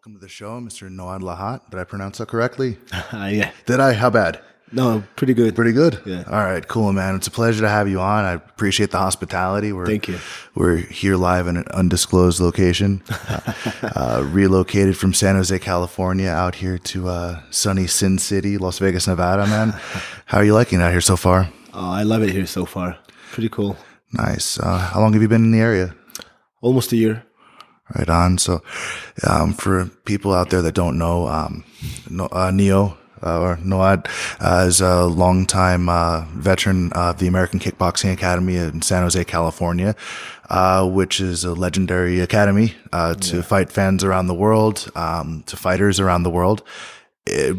Welcome to the show, Mr. Noad Lahat. Did I pronounce that correctly? Yeah. Did I? How bad? No, pretty good. Pretty good? Yeah. All right, cool, man. It's a pleasure to have you on. I appreciate the hospitality. Thank you. We're here live in an undisclosed location, relocated from San Jose, California, out here to sunny Sin City, Las Vegas, Nevada, man. How are you liking it out here so far? I love it here so far. Pretty cool. Nice. How long have you been in the area? Almost a year. Right on. So, for people out there that don't know, Neo or Noad is a longtime veteran of the American Kickboxing Academy in San Jose, California, which is a legendary academy to fight fans around the world, to fighters around the world.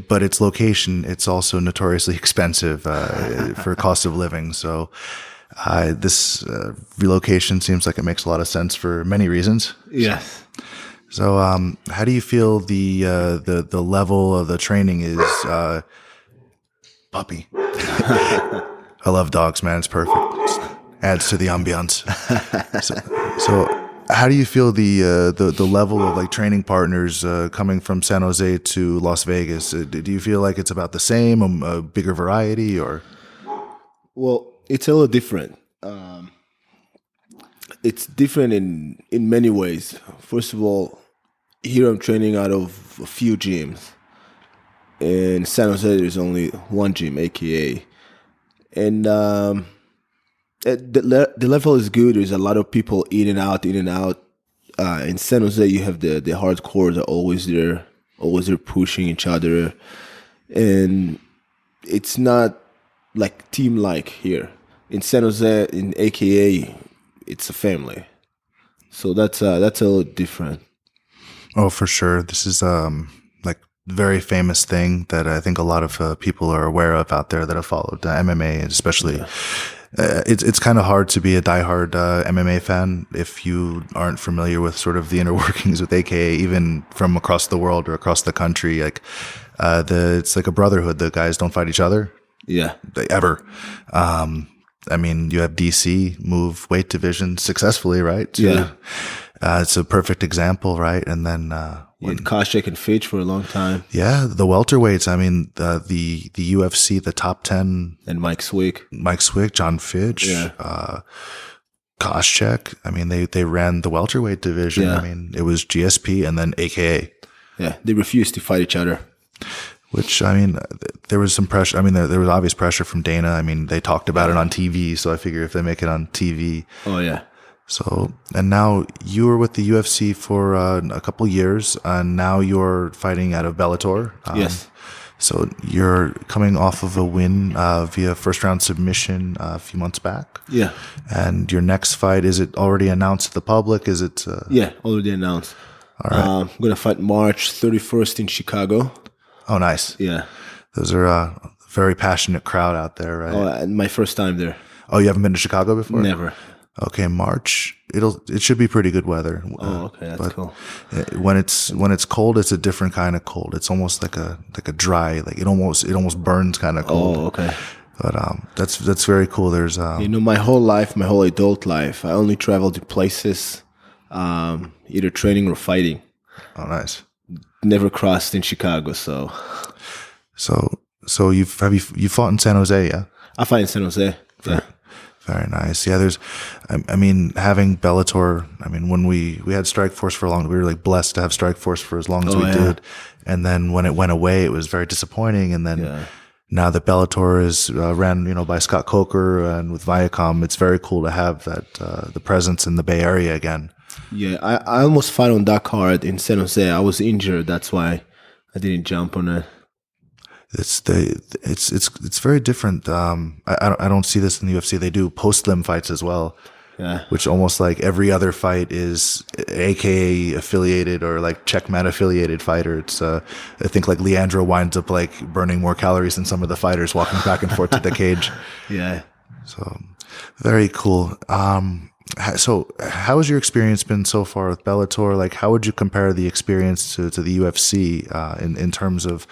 But its location, it's also notoriously expensive for cost of living. So this relocation seems like it makes a lot of sense for many reasons. Yes. So how do you feel the level of the training is? Puppy. I love dogs, man. It's perfect. Adds to the ambiance. So how do you feel the level of like training partners coming from San Jose to Las Vegas? Do you feel like it's about the same, a bigger variety, or? Well, it's a little different. It's different in many ways. First of all, here I'm training out of a few gyms. In San Jose, there's only one gym, AKA. And the level is good. There's a lot of people in and out. In San Jose, you have the hardcores are always there pushing each other. And it's not like team-like here. In San Jose, in AKA, it's a family. So that's a little different. Oh, for sure. This is like very famous thing that I think a lot of people are aware of out there that have followed MMA, especially. It's kind of hard to be a diehard MMA fan if you aren't familiar with sort of the inner workings with AKA, even from across the world or across the country. Like it's like a brotherhood. The guys don't fight each other. Yeah. Ever. I mean, you have DC move weight division successfly, right? Yeah. It's a perfect example, right? And then when Koscheck and Fitch for a long time. Yeah, the welterweights. I mean, the UFC, the top 10. And Mike Swick, John Fitch, yeah. Koscheck. I mean, they ran the welterweight division. Yeah. I mean, it was GSP and then AKA. Yeah, they refused to fight each other. Which, I mean, there was some pressure. I mean, there was obvious pressure from Dana. I mean, they talked about it on TV, so I figure if they make it on TV. Oh, yeah. So, and now you were with the UFC for a couple years, and now you're fighting out of Bellator. Yes. So you're coming off of a win via first-round submission a few months back. Yeah. And your next fight, is it already announced to the public? Is it? Yeah, already announced. All right. I'm going to fight March 31st in Chicago. Oh, nice. Yeah. Those are a very passionate crowd out there, right? Oh, and my first time there. Oh, you haven't been to Chicago before? Never. Okay, March. It should be pretty good weather. Oh, okay, that's cool. When it's cold, it's a different kind of cold. It's almost like a dry, like it almost burns kind of cold. Oh, okay. But that's very cool. There's my whole adult life, I only traveled to places, either training or fighting. Oh, nice. Never crossed in Chicago, so you fought in San Jose, yeah? I fight in San Jose. Yeah. Very nice. Yeah, I mean, having Bellator, I mean, when we had Strikeforce for a long, we were like blessed to have Strikeforce for as long as we did. And then when it went away, it was very disappointing. And then now that Bellator is ran, by Scott Coker and with Viacom, it's very cool to have that, the presence in the Bay Area again. Yeah, I almost fought on that card in San Jose. I was injured. That's why I didn't jump on it. It's very different. I don't see this in the UFC. They do post-limb fights as well. Yeah. Which almost like every other fight is AKA affiliated or like Checkmat affiliated fighter. It's I think like Leandro winds up like burning more calories than some of the fighters walking back and forth to the cage. Yeah. So very cool. So how has your experience been so far with Bellator? Like, how would you compare the experience to the UFC in terms of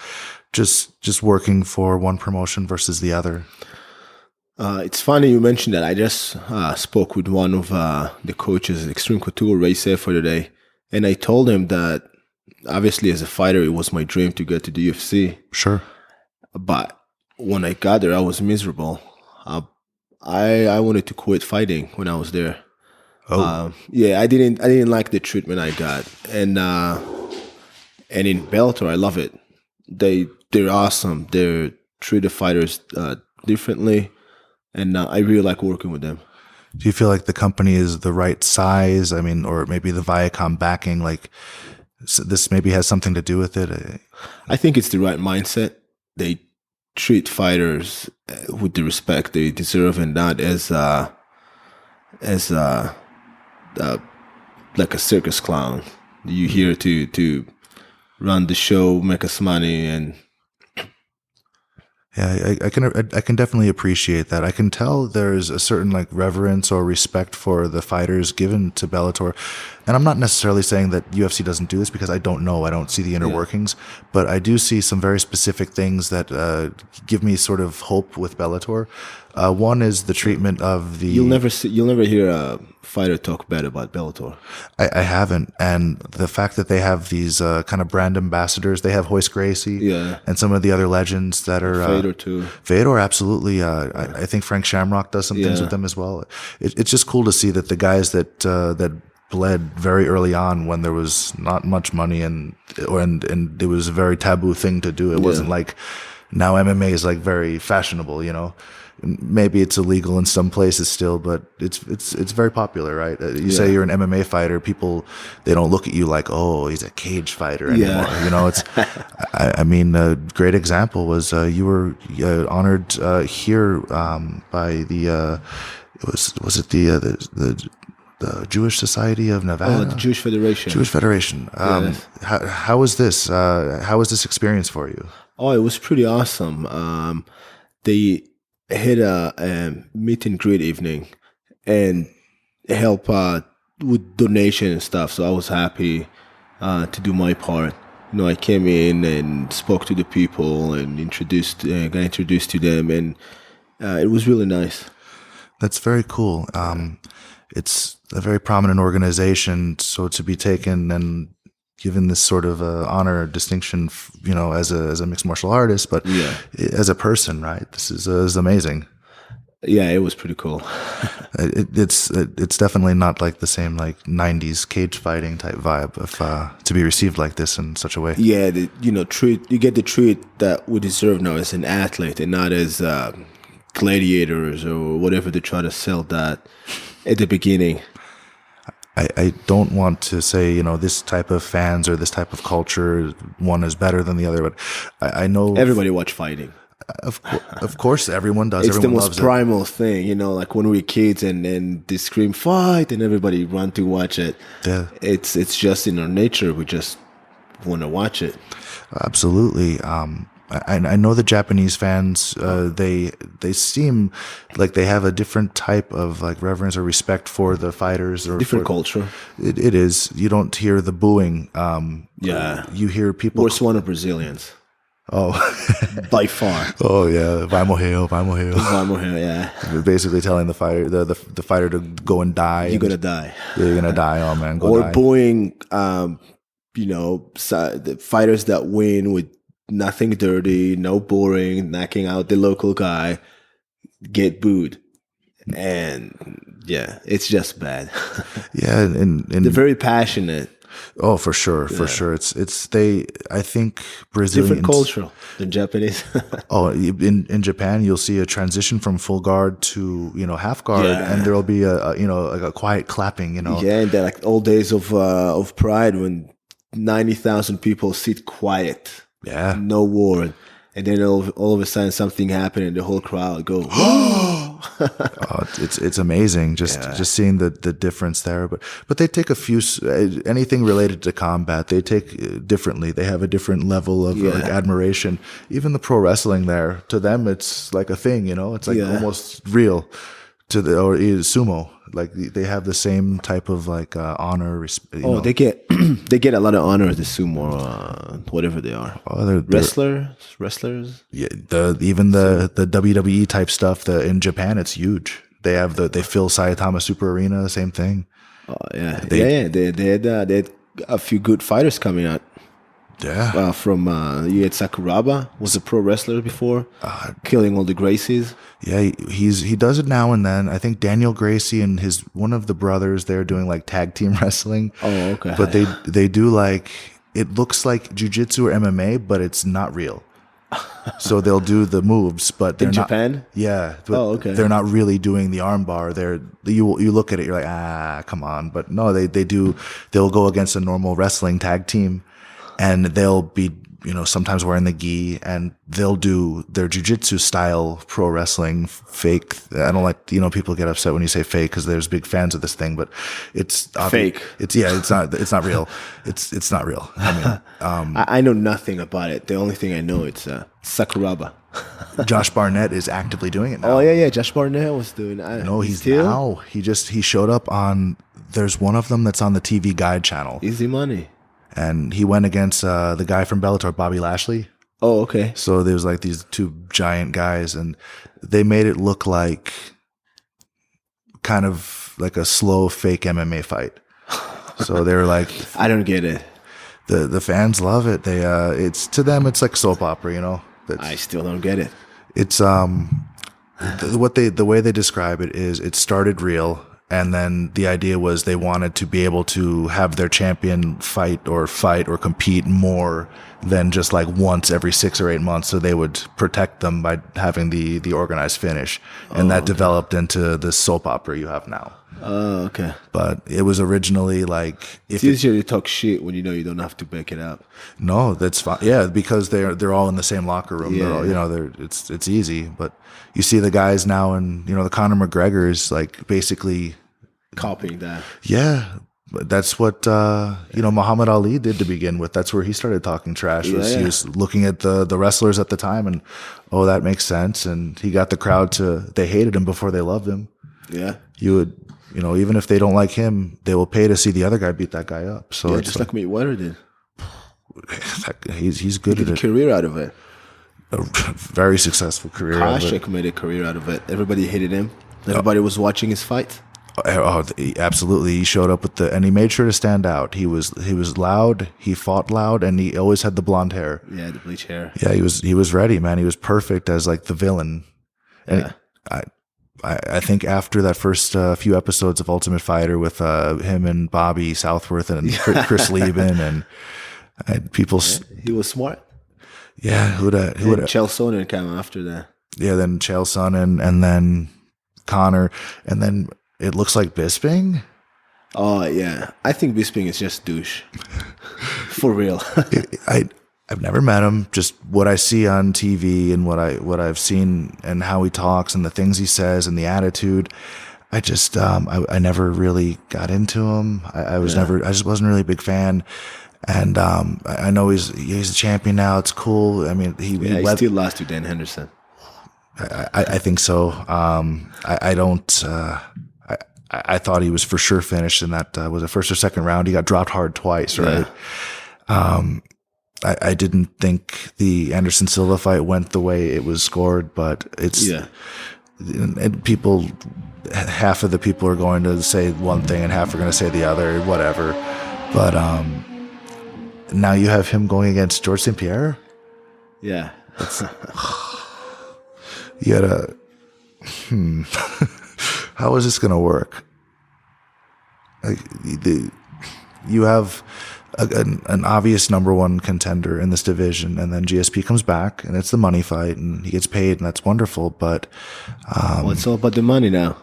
just working for one promotion versus the other? It's funny you mentioned that. I just spoke with one of the coaches at Extreme Couture, Ray Safe, for today, and I told him that obviously as a fighter, it was my dream to get to the UFC. Sure. But when I got there, I was miserable. I wanted to quit fighting when I was there. Oh. Yeah, I didn't like the treatment I got, and in Bellator, I love it. They're awesome. They treat the fighters differently, and I really like working with them. Do you feel like the company is the right size? I mean, or maybe the Viacom backing, like this maybe has something to do with it? I think it's the right mindset. They treat fighters with the respect they deserve, and not as like a circus clown. You here to run the show, make us money, and Yeah, I can definitely appreciate that. I can tell there's a certain like reverence or respect for the fighters given to Bellator. And I'm not necessarily saying that UFC doesn't do this because I don't know. I don't see the inner workings, but I do see some very specific things that give me sort of hope with Bellator. One is the treatment of the. You'll never hear a fighter talk bad about Bellator. I haven't, and the fact that they have these kind of brand ambassadors. They have Hoist Gracie, and some of the other legends that are Fedor too. Fedor, absolutely. I think Frank Shamrock does some things with them as well. It's just cool to see that the guys that bled very early on when there was not much money and it was a very taboo thing to do. It wasn't like now MMA is like very fashionable, you know. Maybe it's illegal in some places still, but it's very popular, right? You say you're an MMA fighter, people, they don't look at you like, oh, he's a cage fighter anymore. You know, it's. I mean, a great example was you were honored here by the was it the Jewish Society of Nevada? Oh, the Jewish Federation. Jewish Federation. How was this? How was this experience for you? Oh, it was pretty awesome. They had a meet and greet evening and help with donation and stuff. So I was happy to do my part. You know, I came in and spoke to the people and got introduced to them, and it was really nice. That's very cool. It's a very prominent organization, so to be taken and given this sort of honor, distinction, you know, as a mixed martial artist, but as a person, right? This is amazing. Yeah, it was pretty cool. It's definitely not like the same like '90s cage fighting type vibe of to be received like this in such a way. Yeah, you get the treat that we deserve now as an athlete, and not as gladiators or whatever they try to sell that at the beginning. I don't want to say, you know, this type of fans or this type of culture, one is better than the other, but I know everybody watch fighting. Of course, everyone does. It's everyone the most primal thing, you know, like when we were kids and they scream fight and everybody run to watch it. Yeah. It's just in our nature. We just want to watch it. Absolutely. I know the Japanese fans, they seem like they have a different type of like reverence or respect for the fighters. Or different culture. It is. You don't hear the booing. You hear people. Worst one of Brazilians. Oh. By far. Oh, yeah. Vai morrer, vai morrer. Vai morrer, yeah. Basically telling the fighter, the fighter to go and die. You're going to die. Yeah, you're going to die. Oh, man. Go or die. booing, you know, the fighters that win with nothing dirty, no boring, knocking out the local guy, get booed. And yeah, it's just bad. Yeah. And they're very passionate. Oh, for sure. For sure. I think Brazilians. Different culture than Japanese. Oh, in Japan, you'll see a transition from full guard to, you know, half guard, and there'll be a quiet clapping, you know. Yeah. And they're like old days of pride when 90,000 people sit quiet. Yeah. No word. And then all of a sudden something happened and the whole crowd goes, it's amazing just seeing the difference there. But they take a few, anything related to combat, they take differently. They have a different level of like admiration. Even the pro wrestling there, to them, it's like a thing, you know, it's like almost real or sumo. Like they have the same type of like honor. Oh, they get a lot of honor as the sumo, whatever they are. Oh, they're wrestlers. Yeah, even the WWE type stuff. In Japan, it's huge. They fill Saitama Super Arena. The same thing. Oh yeah, they had a few good fighters coming out. Yeah. From you had Sakuraba, was a pro wrestler before, killing all the Gracies. Yeah, he does it now and then. I think Daniel Gracie and one of the brothers, they're doing like tag team wrestling. Oh, okay. But they do like, it looks like jiu-jitsu or MMA, but it's not real. So they'll do the moves, but they're In not. Japan? Yeah. But Oh, okay. They're not really doing the arm bar. You look at it, you're like, come on. But no, they'll go against a normal wrestling tag team, and they'll be, sometimes wearing the gi, and they'll do their jiu-jitsu style pro wrestling fake. I don't like, people get upset when you say fake because there's big fans of this thing, but it's Fake. It's not real. It's not real. I mean, I know nothing about it. The only thing I know it's Sakuraba. Josh Barnett is actively doing it now. Oh yeah. Josh Barnett was doing. No, he's now. He showed up on. There's one of them that's on the TV Guide channel. Easy money. And he went against the guy from Bellator, Bobby Lashley. Oh, okay. So there was like these two giant guys, and they made it look like kind of like a slow fake MMA fight. So they were like, I don't get it. The fans love it. It's to them, it's like soap opera, I still don't get it. It's the way they describe it is it started real. And then the idea was they wanted to be able to have their champion fight or compete more than just like once every 6 or 8 months. So they would protect them by having the organized finish. And that developed into the soap opera you have now. Oh, okay. But it was originally like it's easier to talk shit when you know you don't have to back it up. No, that's fine. Yeah, because they're all in the same locker room. Yeah. They're all, it's easy. But you see the guys now, and the Conor McGregor is like basically copying that. Yeah, that's what Muhammad Ali did to begin with. That's where he started talking trash. He was looking at the wrestlers at the time, and that makes sense. And he got the crowd they hated him before they loved him. Yeah, you would. Even if they don't like him, they will pay to see the other guy beat that guy up. So just like Mayweather did. He's good at it. A career out of it. A very successful career. Koscheck made a career out of it. Everybody hated him. Everybody was watching his fight. Oh, absolutely. He showed up and he made sure to stand out. He was loud. He fought loud, and he always had the blonde hair. Yeah, the bleach hair. Yeah, he was ready, man. He was perfect as like the villain. And I think after that first few episodes of Ultimate Fighter with him and Bobby Southworth and Chris Lieben and people, he was smart. Yeah, who would Chael Sonnen came after that. Yeah, then Chael Sonnen, and then Connor, and then it looks like Bisping. Oh yeah, I think Bisping is just douche, for real. I've never met him. Just what I see on TV and what I've seen and how he talks and the things he says and the attitude. I just I never really got into him. I just wasn't really a big fan. And I know he's a champion now. It's cool. I mean, he still lost to Dan Henderson. I think so. I don't. I thought he was for sure finished in that was the first or second round. He got dropped hard twice, right? Yeah. I didn't think the Anderson Silva fight went the way it was scored, but it's and people. Half of the people are going to say one thing and half are going to say the other, whatever. But now you have him going against George St. Pierre. Yeah, you gotta. How is this going to work? Like you have an obvious number one contender in this division, and then GSP comes back, and it's the money fight, and he gets paid, and that's wonderful. But it's all about the money now.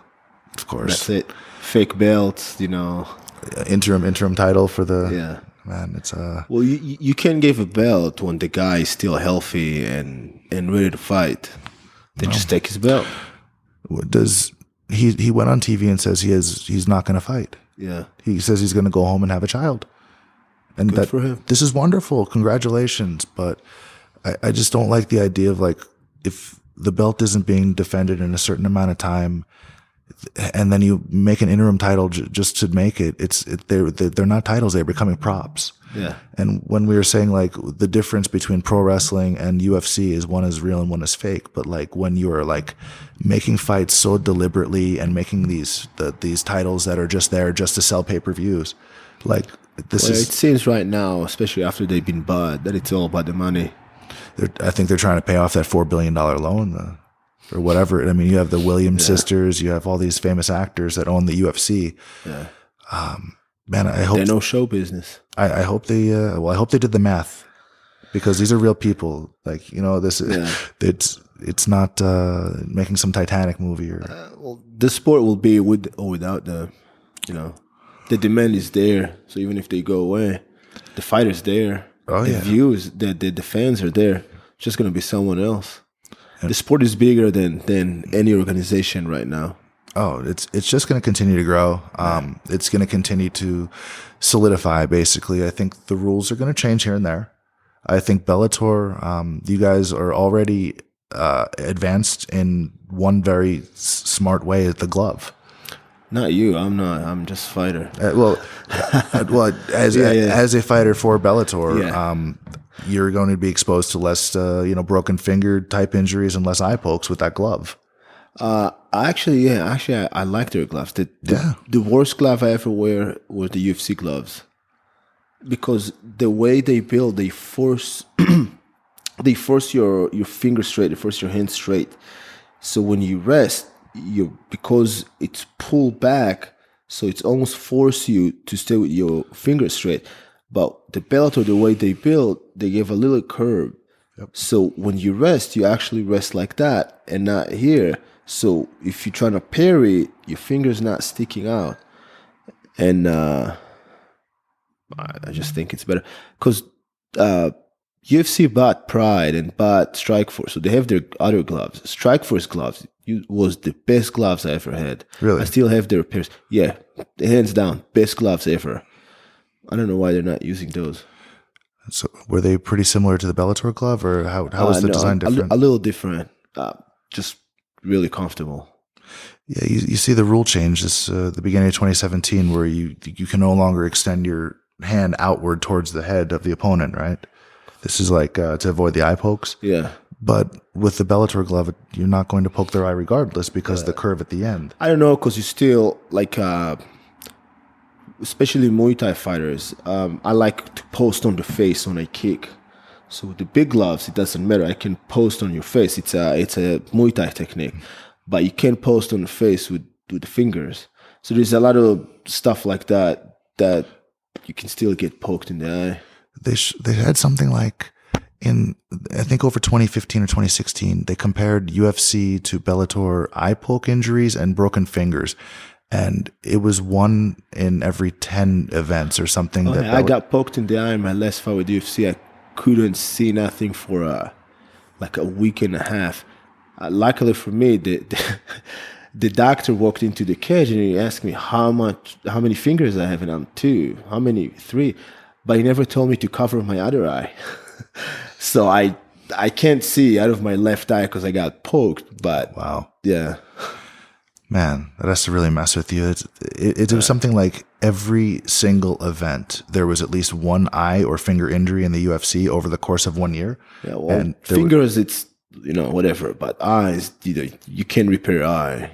Of course, that's it. Fake belts, interim title for the man. It's well, you can't give a belt when the guy is still healthy and ready to fight. Then just take his belt. He went on TV and says he's not going to fight. Yeah, he says he's going to go home and have a child. And good for him. This is wonderful. Congratulations. But I just don't like the idea of like, if the belt isn't being defended in a certain amount of time, and then you make an interim title just to make it, they're not titles. They're becoming props. Yeah. And when we were saying like the difference between pro wrestling and UFC is one is real and one is fake, but like when you are like making fights so deliberately and making these titles that are just there just to sell pay-per-views, like this Well, is. it seems right now, especially after they've been bought, that it's all about the money. I think they're trying to pay off that $4 billion loan or whatever. I mean, you have the Williams sisters, you have all these famous actors that own the UFC. Yeah. Man, I hope They're no show business. I hope they. I hope they did the math, because these are real people. Like, this is it's not making some Titanic movie or. Well, the sport will be with or without the demand is there. So even if they go away, the fight is there. Oh, the yeah. views, the fans are there. It's just going to be someone else. The sport is bigger than any organization right now. Oh, it's just going to continue to grow. It's going to continue to solidify. Basically, I think the rules are going to change here and there. I think Bellator, you guys are already advanced in one very smart way: the glove. Not you. I'm not. I'm just a fighter. As a fighter for Bellator, Yeah. You're going to be exposed to less, broken finger type injuries and less eye pokes with that glove. Actually, I like their gloves. The worst glove I ever wear was the UFC gloves, because the way they build, they force they force your finger straight, they force your hand straight. So when you rest, because it's pulled back, so it's almost force you to stay with your fingers straight. But the Bellator, the way they build, they give a little curve. Yep. So when you rest, you actually rest like that and not here. So if you're trying to parry, your finger's not sticking out. And I just think it's better. Because UFC bought Pride and bought Strikeforce. So they have their other gloves. Strikeforce gloves was the best gloves I ever had. Really? I still have their pairs. Yeah, hands down, best gloves ever. I don't know why they're not using those. So were they pretty similar to the Bellator glove, or how was the design different? A little different. Just really comfortable. Yeah, you see the rule change this the beginning of 2017, where you can no longer extend your hand outward towards the head of the opponent, right? This is like to avoid the eye pokes. Yeah. But with the Bellator glove, you're not going to poke their eye regardless because of the curve at the end. I don't know, because you still like. Especially Muay Thai fighters, I like to post on the face when I kick. So with the big gloves, it doesn't matter. I can post on your face. It's a Muay Thai technique, but you can't post on the face with the fingers. So there's a lot of stuff like that you can still get poked in the eye. They had something like in, I think, over 2015 or 2016, they compared UFC to Bellator eye poke injuries and broken fingers. And it was 1 in every 10 events or something. I got poked in the eye in my last fight with UFC. I couldn't see nothing for like a week and a half. Luckily for me, the doctor walked into the cage and he asked me how many fingers I have, and I'm 2. How many? 3. But he never told me to cover my other eye. So I can't see out of my left eye because I got poked. But wow, yeah. Man, that has to really mess with you. It was something like every single event, there was at least 1 eye or finger injury in the UFC over the course of 1 year. Yeah, well, and fingers, it's, whatever, but eyes, you can't repair your eye.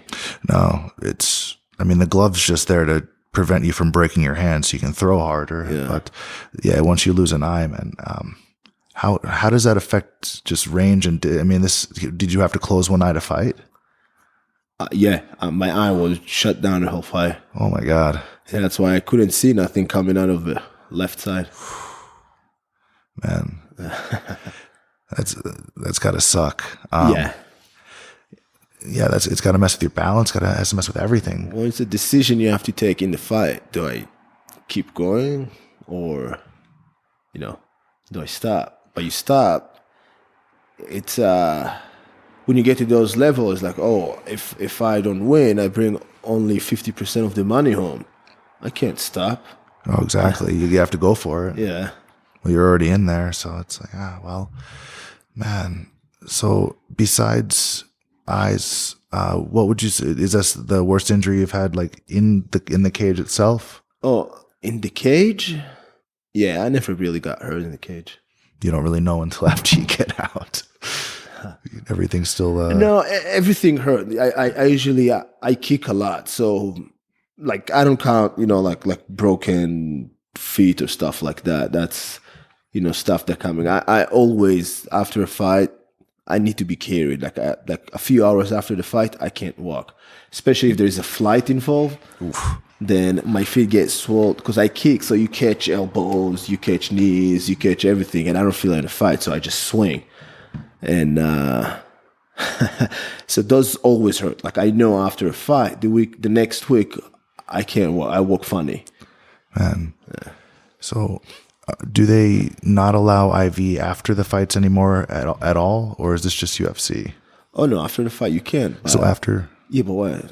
No, the glove's just there to prevent you from breaking your hand so you can throw harder. Yeah. But yeah, once you lose an eye, man, how does that affect just range? And did you have to close one eye to fight? My eye was shut down the whole fight. Oh my God. Yeah, that's why I couldn't see nothing coming out of the left side. Man, that's gotta suck. Yeah, it's gotta mess with your balance. Has to mess with everything. Well, it's a decision you have to take in the fight. Do I keep going, or do I stop? But you stop. It's when you get to those levels, it's like, oh, if I don't win, I bring only 50% of the money home. I can't stop. Oh, exactly. You have to go for it. Yeah. Well, you're already in there, so it's like, man. So besides eyes, what would you say is this the worst injury you've had, like in the cage itself? Oh, in the cage? Yeah, I never really got hurt in the cage. You don't really know until after you get out. Everything's still no, everything hurt. I usually I kick a lot, so like I don't count like broken feet or stuff like that. That's, stuff that coming. I always, after a fight, I need to be carried. Like a few hours after the fight, I can't walk. Especially if there's a flight involved. Oof. Then my feet get swollen because I kick. So you catch elbows, you catch knees, you catch everything. And I don't feel it in a fight, so I just swing. And so those always hurt. Like I know after a fight, the next week, I can't walk. I walk funny. Man. Yeah. So do they not allow IV after the fights anymore at all? Or is this just UFC? Oh, no. After the fight, you can. So after? Yeah, but what?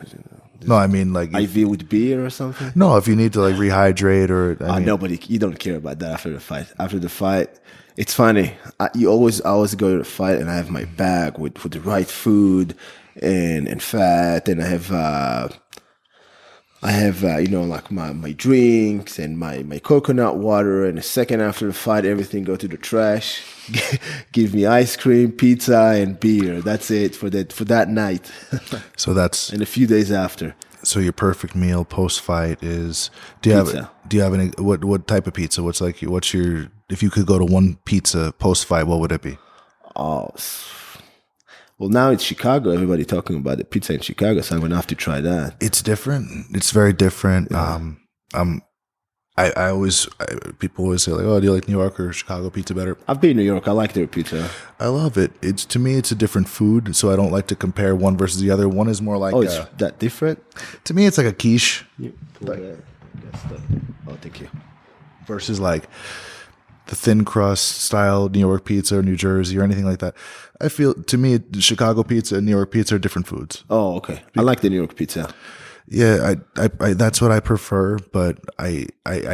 No, I mean like IV with beer or something. No, if you need to like rehydrate or nobody, you don't care about that after the fight. After the fight, it's funny. I always go to the fight and I have my bag with the right food and fat, and I have like my drinks and my coconut water. And a second after the fight, everything go to the trash. Give me ice cream, pizza, and beer. That's it for that night. So that's and a few days after. So your perfect meal post fight is do you have any what type of pizza? What's your if you could go to one pizza post fight, what would it be? Oh, well, now it's Chicago. Everybody talking about the pizza in Chicago, so I'm gonna have to try that. It's different. It's very different. Yeah. People always say like, oh, do you like New York or Chicago pizza better? I've been in New York. I like their pizza. I love it. To me, it's a different food, so I don't like to compare one versus the other. One is more like it's that different. To me, it's like a quiche. Oh, thank you. Versus like the thin crust style New York pizza or New Jersey or anything like that. I feel to me, Chicago pizza and New York pizza are different foods. Oh, okay. I like the New York pizza. Yeah, I that's what I prefer, but I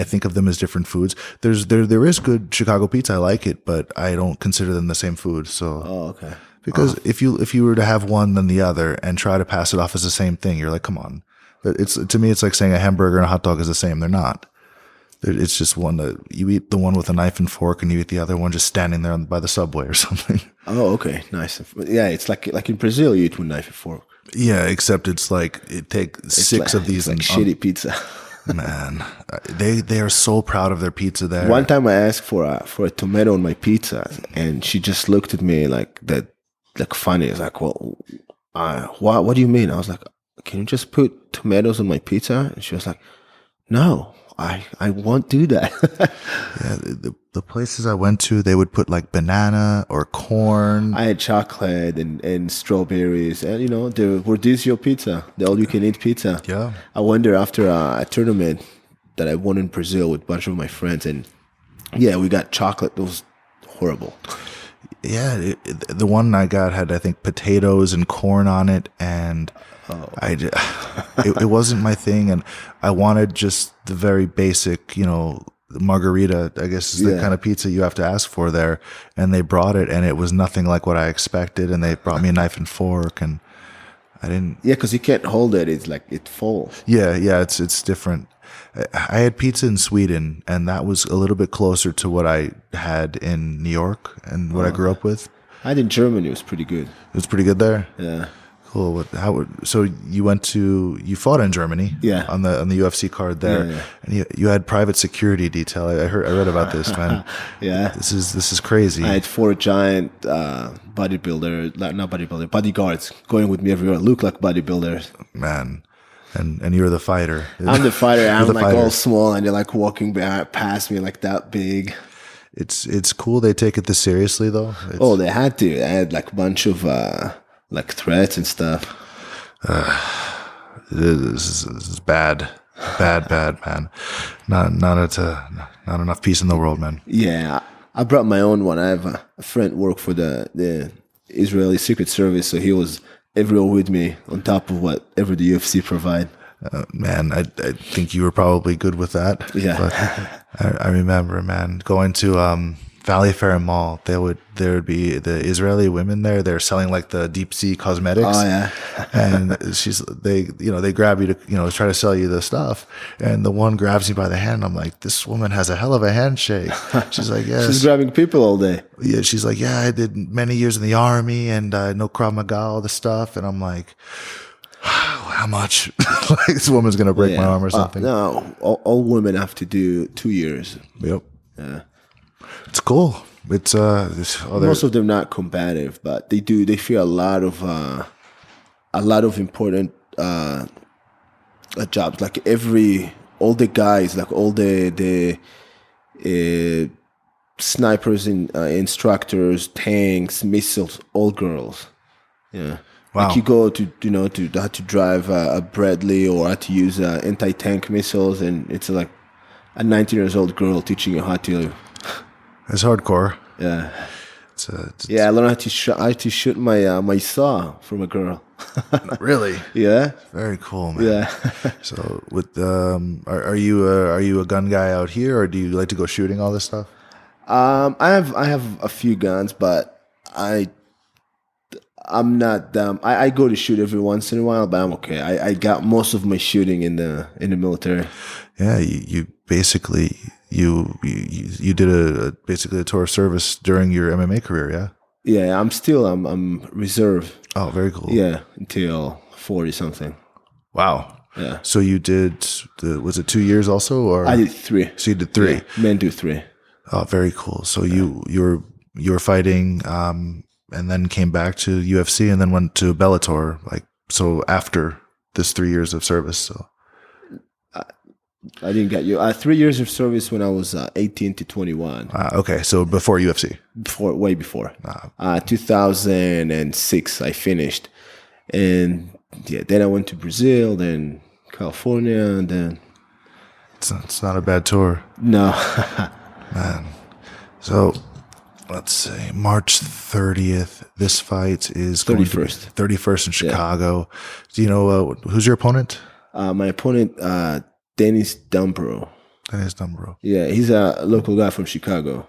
think of them as different foods. There is good Chicago pizza. I like it, but I don't consider them the same food. So, okay. Because if you were to have one then the other and try to pass it off as the same thing, you're like, come on. To me, it's like saying a hamburger and a hot dog is the same. They're not. It's just one that you eat the one with a knife and fork, and you eat the other one just standing there by the subway or something. Oh, okay, nice. Yeah, it's like in Brazil, you eat with knife and fork. Yeah, except it's like it takes six of these. It's like shitty pizza. Man, they are so proud of their pizza there. One time I asked for a tomato on my pizza, and she just looked at me like funny. It's like, well, what do you mean? I was like, can you just put tomatoes on my pizza? And she was like, no. I won't do that. Yeah, the places I went to, they would put like banana or corn. I had chocolate and strawberries, and were this your pizza, the all-you-can-eat pizza. Yeah. I went there after a tournament that I won in Brazil with a bunch of my friends, and yeah, we got chocolate. It was horrible. Yeah, the one I got had I think potatoes and corn on it, and it wasn't my thing, and I wanted just the very basic, margarita, I guess is the kind of pizza you have to ask for there, and they brought it, and it was nothing like what I expected, and they brought me a knife and fork, and I didn't. Yeah, because you can't hold it; it's like it falls. Yeah, it's different. I had pizza in Sweden, and that was a little bit closer to what I had in New York and what I grew up with. I had in Germany. It was pretty good. It was pretty good there. Yeah. Cool. So you fought in Germany, on the UFC card there, and you had private security detail. I read about this, man. Yeah, this is crazy. I had 4 giant bodyguards going with me everywhere. Look like bodybuilders, man. And you're the fighter. I'm the fighter. I'm like fighter. All small, and they're like walking past me like that big. It's cool. They take it this seriously, though. They had to. I had like a bunch of like threats and stuff. This is bad, man. Not enough peace in the world, man. Yeah, I brought my own one. I have a friend work for the Israeli Secret Service, so he was everywhere with me on top of whatever the UFC provide. Man, I think you were probably good with that. Yeah, but I remember, man, going to Valley Fair Mall. There would be the Israeli women there. They're selling like the deep sea cosmetics. Oh yeah, and they grab you to try to sell you the stuff. And the one grabs me by the hand. I'm like, this woman has a hell of a handshake. She's like, yes. She's grabbing people all day. Yeah, she's like, yeah, I did many years in the army and no Krav Maga, all the stuff. And I'm like, How much? Like this woman's gonna break my arm or something. No, all women have to do 2 years. Yep. Yeah. It's cool. It's Most of them not combative, but they do. They feel a lot of important jobs. Like all the guys, like all the snipers and instructors, tanks, missiles, all girls. Yeah. Wow. Like you go to how to drive a Bradley or how to use anti-tank missiles, and it's like a 19 years old girl teaching you how to. It's hardcore. Yeah. It's I learned how to shoot my saw from a girl. really. Yeah. Very cool, man. Yeah. So, with are you a gun guy out here, or do you like to go shooting all this stuff? I have a few guns, but I'm not I go to shoot every once in a while, but I'm okay. I got most of my shooting in the military. Yeah, you basically you did basically a tour of service during your MMA career, yeah? Yeah, I'm reserve. Oh, very cool. Yeah, until 40 something. Wow. Yeah. So you did was it 2 years also, or I did 3. So you did 3. Yeah, men do 3. Oh, very cool. So you were fighting and then came back to UFC and then went to Bellator, like, so after this 3 years of service. So I didn't get you. 3 years of service when I was 18 to 21. Okay, so before UFC. Way before. 2006 I finished. And yeah, then I went to Brazil, then California, and then... It's not a bad tour. No. Man. So, let's say March 30th. This fight is 31st. 31st in Chicago. Yeah. Do you know who's your opponent? My opponent, Dennis Dumbro. Dennis Dumbro. Yeah, he's a local guy from Chicago.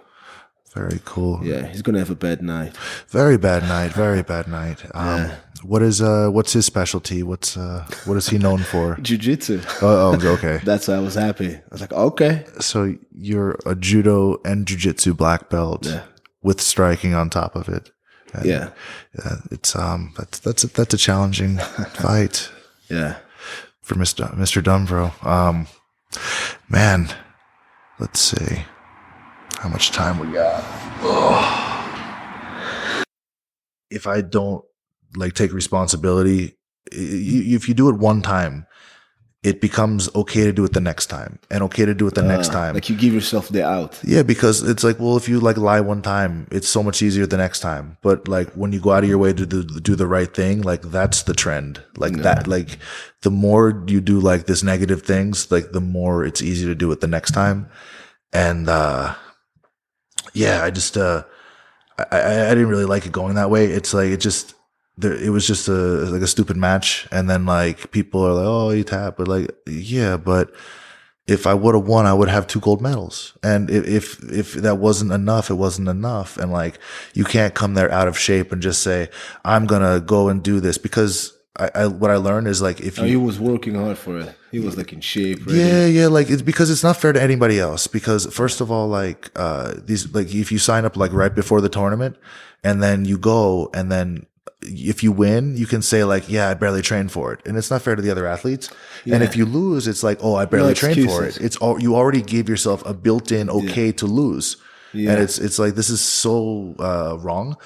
Very cool. Yeah, he's gonna have a bad night. Very bad night. Very bad night. What's his specialty? What is he known for? Jiu-jitsu. Oh, okay. That's why I was happy. I was like, okay. So you're a judo and jiu-jitsu black belt with striking on top of it. And yeah. It's that's a challenging fight. Yeah. For Mr. Dumbro. Man, let's see how much time we got. If I don't take responsibility, if you do it one time, it becomes okay to do it the next time, and okay to do it the next time. Like you give yourself the out. Yeah, because it's like, well, if you lie one time, it's so much easier the next time. But when you go out of your way to do the right thing, that's the trend. That, the more you do this negative things, the more it's easy to do it the next time. And I just I didn't really like it going that way. It's it was just a stupid match, and then people are like, oh, you tap, but yeah, but if I would have won, I would have 2 gold medals, and if that wasn't enough, it wasn't enough, and you can't come there out of shape and just say I'm gonna go and do this, because what I learned is if he was working hard for it, he was in shape. Ready. Yeah, it's because it's not fair to anybody else. Because first of all, these if you sign up right before the tournament, and then you go, and then if you win, you can say yeah, I barely trained for it, and it's not fair to the other athletes. Yeah. And if you lose, it's oh, I barely trained for it. It's all, you already gave yourself a built-in to lose, and it's this is so wrong.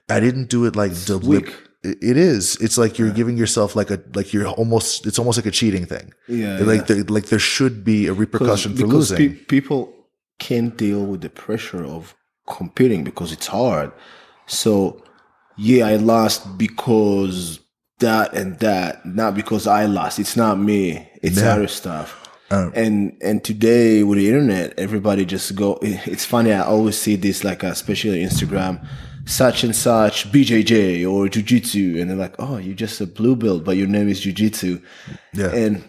I didn't do it deliberate. It is. It's you're giving yourself it's almost like a cheating thing. Yeah. There should be a repercussion for losing. Because people can't deal with the pressure of competing because it's hard. So. Yeah, I lost because that and that, not because I lost. It's not me. It's other stuff. And today with the internet, everybody just go. It's funny. I always see this especially Instagram, such and such BJJ or Jiu-Jitsu, and they're like, oh, you're just a blue belt, but your name is Jiu-Jitsu. Yeah. And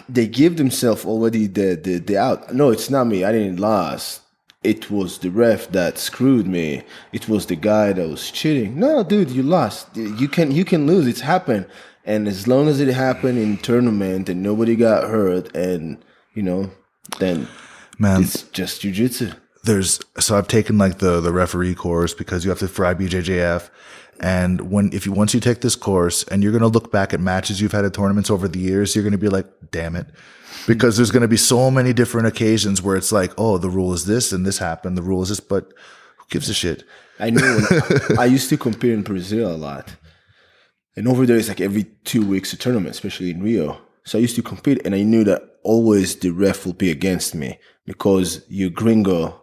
they give themselves already the out. No, it's not me. I didn't lose. It was the ref that screwed me. It was the guy that was cheating. No, dude, you lost. You can lose. It's happened. And as long as it happened in tournament and nobody got hurt, and then it's just jiu-jitsu. So I've taken like the referee course because you have to for IBJJF. And once you take this course and you're going to look back at matches you've had at tournaments over the years, you're going to be like, damn it. Because there's going to be so many different occasions where it's like, oh, the rule is this and this happened. The rule is this, but who gives a shit? I know. I used to compete in Brazil a lot. And over there, it's like every 2 weeks a tournament, especially in Rio. So I used to compete, and I knew that always the ref will be against me because you're gringo,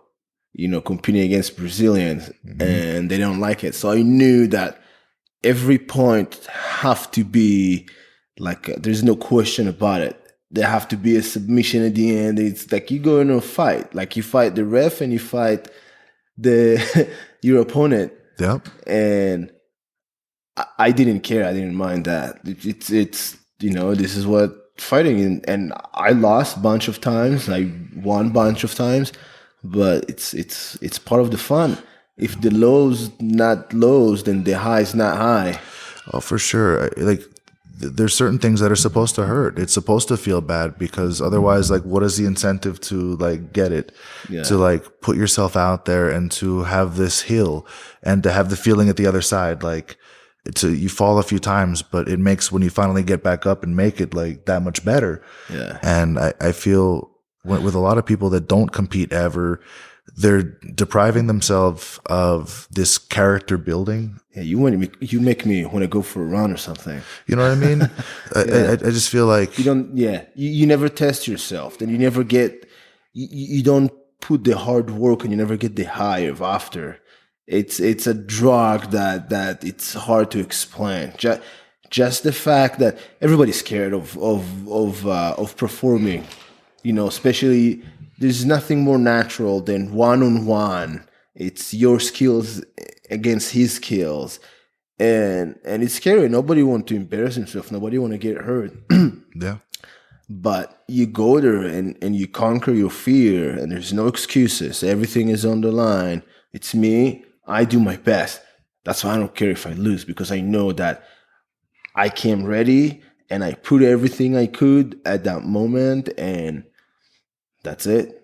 competing against Brazilians, and they don't like it. So I knew that every point have to be like, there's no question about it. There have to be a submission at the end. It's like you go in a fight. Like you fight the ref and you fight your opponent. Yep. And I didn't care. I didn't mind that. It's this is what fighting and I lost a bunch of times. I won a bunch of times, but it's part of the fun. If the low's not lows, then the high's not high. Oh, for sure. Like there's certain things that are supposed to hurt. It's supposed to feel bad because otherwise, like, what is the incentive to like get it? Yeah. To like put yourself out there and to have this heal and to have the feeling at the other side, like. You fall a few times, but it makes when you finally get back up and make it like that much better. Yeah. And I feel with a lot of people that don't compete ever, they're depriving themselves of this character building. Yeah, you make me want to go for a run or something. You know what I mean? I just feel like you don't. Yeah, you never test yourself, then you never get. You don't put the hard work, and you never get the high of after. It's a drug that it's hard to explain. Just the fact that everybody's scared of performing, especially there's nothing more natural than one-on-one. It's your skills against his skills, and it's scary. Nobody wants to embarrass himself. Nobody want to get hurt. Yeah. But you go there and you conquer your fear, and there's no excuses. Everything is on the line. It's me. I do my best. That's why I don't care if I lose, because I know that I came ready and I put everything I could at that moment, and that's it.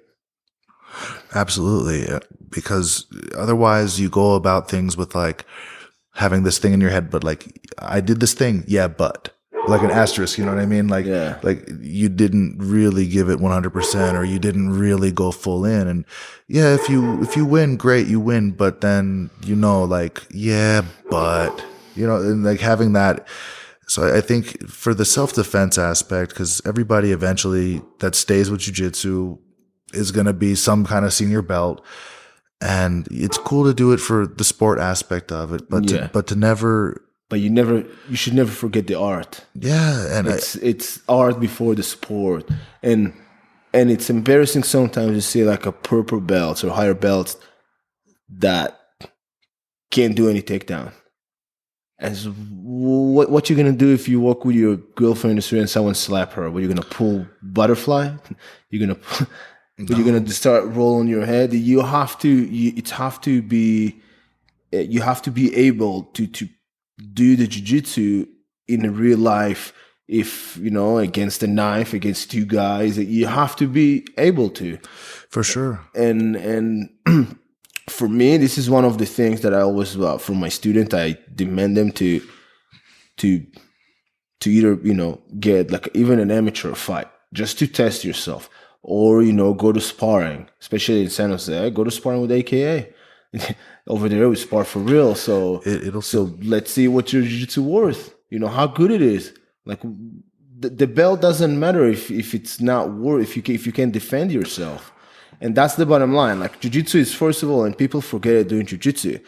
Absolutely. Because otherwise you go about things with like having this thing in your head, but like, I did this thing. Yeah, but like an asterisk, you know what I mean? Like, yeah. Like you didn't really give it 100% or you didn't really go full in. And yeah, if you win, great, you win. But then, like, yeah, but, and like having that. So I think for the self-defense aspect, because everybody eventually that stays with jiu-jitsu is going to be some kind of senior belt. And it's cool to do it for the sport aspect of it, but to never. But you should never forget the art. Yeah, and it's art before the sport, and it's embarrassing sometimes to see like a purple belt or higher belts that can't do any takedown. And so what you're gonna do if you walk with your girlfriend in the street and someone slap her? What, you're gonna pull butterfly? You're gonna start rolling your head. You have to be able to do the jiu-jitsu in real life. If against a knife, against two guys, you have to be able to, for sure. And for me, this is one of the things that I always from my student, I demand them to either get like even an amateur fight just to test yourself, or go to sparring, especially in San Jose. Go to sparring with AKA. Over there we spar for real, so let's see what your jiu-jitsu worth. How good it is. Like the belt doesn't matter if it's not worth, if you can't defend yourself, and that's the bottom line. Like jiu-jitsu is, first of all, and people forget it doing jiu-jitsu,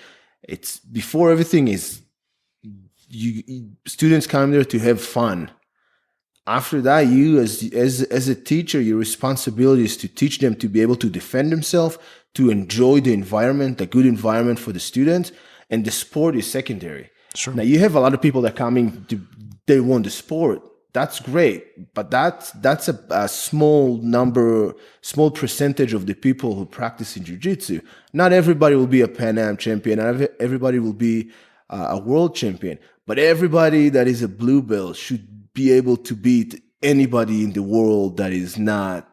it's before everything is students come there to have fun. After that, you as a teacher, your responsibility is to teach them to be able to defend themselves, to enjoy the environment, a good environment for the students, and the sport is secondary. Sure. Now, you have a lot of people that they want the sport. That's great, but that's a small percentage of the people who practice in jiu-jitsu. Not everybody will be a Pan Am champion. Not everybody will be a world champion, but everybody that is a blue belt should be able to beat anybody in the world that is not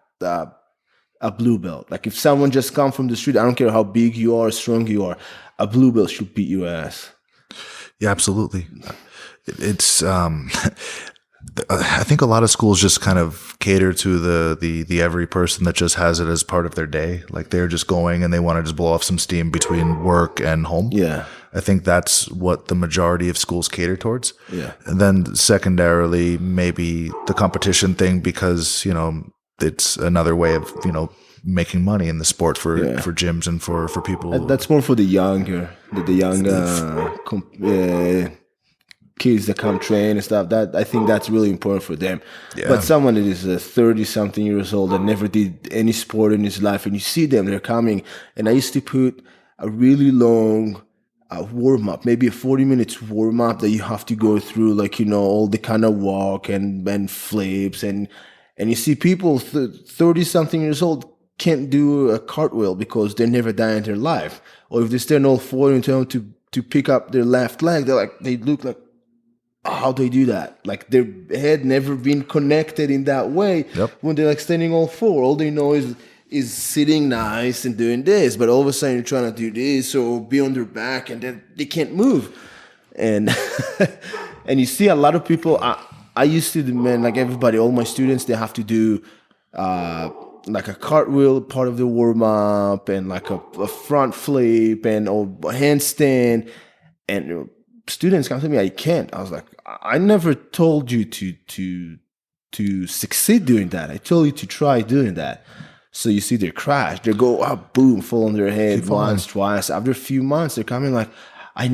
a blue belt. Like if someone just come from the street, I don't care how big you are, strong you are, a blue belt should beat your ass. Yeah, absolutely. It's I think a lot of schools just kind of cater to the every person that just has it as part of their day. Like they're just going and they want to just blow off some steam between work and home. Yeah. I think that's what the majority of schools cater towards. Yeah. And then secondarily, maybe the competition thing, because, it's another way of, making money in the sport for gyms and for people. That's more for the younger kids that come train and stuff. That I think that's really important for them. Yeah. But someone that is 30-something years old that never did any sport in his life, and you see them, they're coming. And I used to put a really long warm up, maybe a 40 minutes warm up that you have to go through, like all the kind of walk and flips, and you see people 30-something years old can't do a cartwheel because they never die in their life, or if they stand all four and tell them to pick up their left leg, they look like, how do they do that? Like their head never been connected in that way. Yep. When they're like standing all four, all they know is sitting nice and doing this, but all of a sudden you're trying to do this or be on their back, and then they can't move. And and you see a lot of people. I used to do, man, like everybody, all my students, they have to do like a cartwheel part of the warm up, and like a front flip and a handstand, and students come to me, I can't. I was like, I never told you to succeed doing that. I told you to try doing that. So you see they crash, they go up, boom, fall on their head once, twice. After a few months, they're coming like, I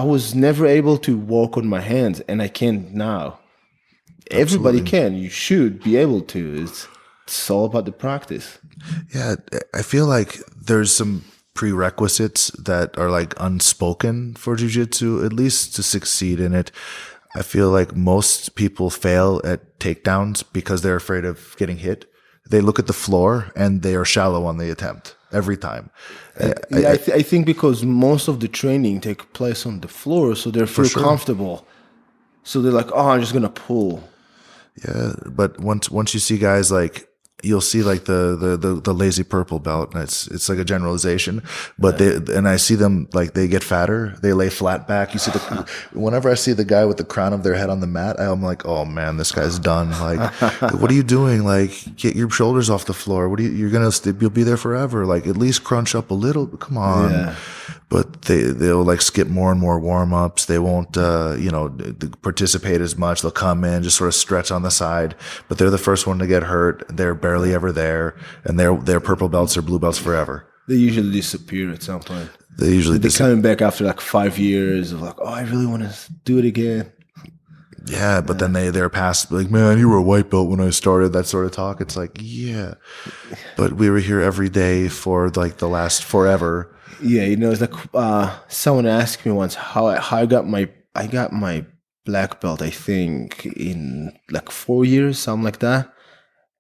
was never able to walk on my hands, and I can now. Absolutely. Everybody can. You should be able to. It's all about the practice. Yeah, I feel like there's some prerequisites that are like unspoken for jiu-jitsu, at least to succeed in it. I feel like most people fail at takedowns because they're afraid of getting hit. They look at the floor and they are shallow on the attempt every time. I think because most of the training takes place on the floor, so they feel comfortable. So they're like, oh, I'm just going to pull. Yeah, but once you see guys like, you'll see like the lazy purple belt, and it's like a generalization, but and I see them like they get fatter, they lay flat back. You see whenever I see the guy with the crown of their head on the mat, I'm like, oh man, this guy's done. Like, what are you doing? Like, get your shoulders off the floor. You'll be there forever. Like, at least crunch up a little. Come on. Yeah. But they'll like skip more and more warm ups. They won't participate as much. They'll come in, just sort of stretch on the side, but they're the first one to get hurt. They're barely ever there, and they're purple belts or blue belts forever. They usually disappear at some point. They're coming back after like 5 years of like, oh, I really want to do it again. Yeah, but then they're past like, man, you were a white belt when I started, that sort of talk. It's like, yeah, but we were here every day for like the last forever. Yeah, it's like someone asked me once how I got my black belt, I think in like 4 years, something like that.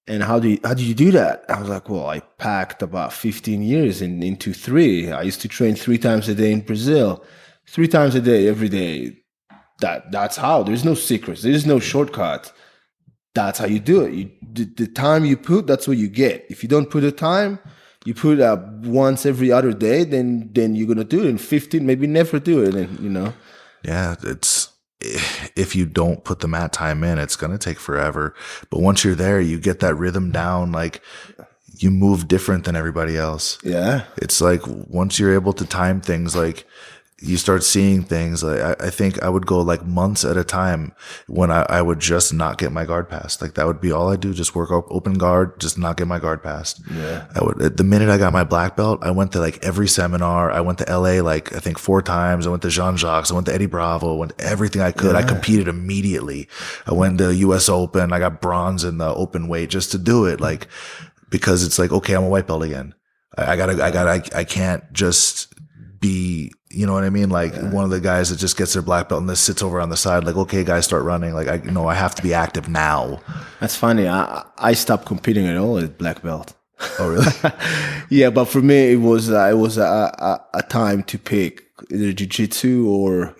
And how did you do that? I was like, well, I packed about 15 years into 3. I used to train 3 times a day in Brazil, 3 times a day, every day. That's how. There's no secrets. There's no shortcut. That's how you do it. The time you put, that's what you get. If you don't put the time, you put it up once every other day, then you're gonna do it in 15, maybe never do it, and Yeah, if you don't put the mat time in, it's gonna take forever. But once you're there, you get that rhythm down. Like, you move different than everybody else. Yeah, it's like once you're able to time things, like you start seeing things. Like I think I would go like months at a time when I would just not get my guard passed. Like that would be all I do, just work open guard, just not get my guard passed. Yeah. The minute I got my black belt, I went to like every seminar. I went to LA like I think 4 times. I went to Jean-Jacques. I went to Eddie Bravo. I went to everything I could. Yeah. I competed immediately. I went to US Open. I got bronze in the open weight just to do it. Like, because it's like, okay, I'm a white belt again. I can't just be, you know what I mean? Like one of the guys that just gets their black belt and this sits over on the side, like, okay, guys, start running. Like, I have to be active now. That's funny. I stopped competing at all at black belt. Oh, really? Yeah, but for me, it was a time to pick either jiu-jitsu or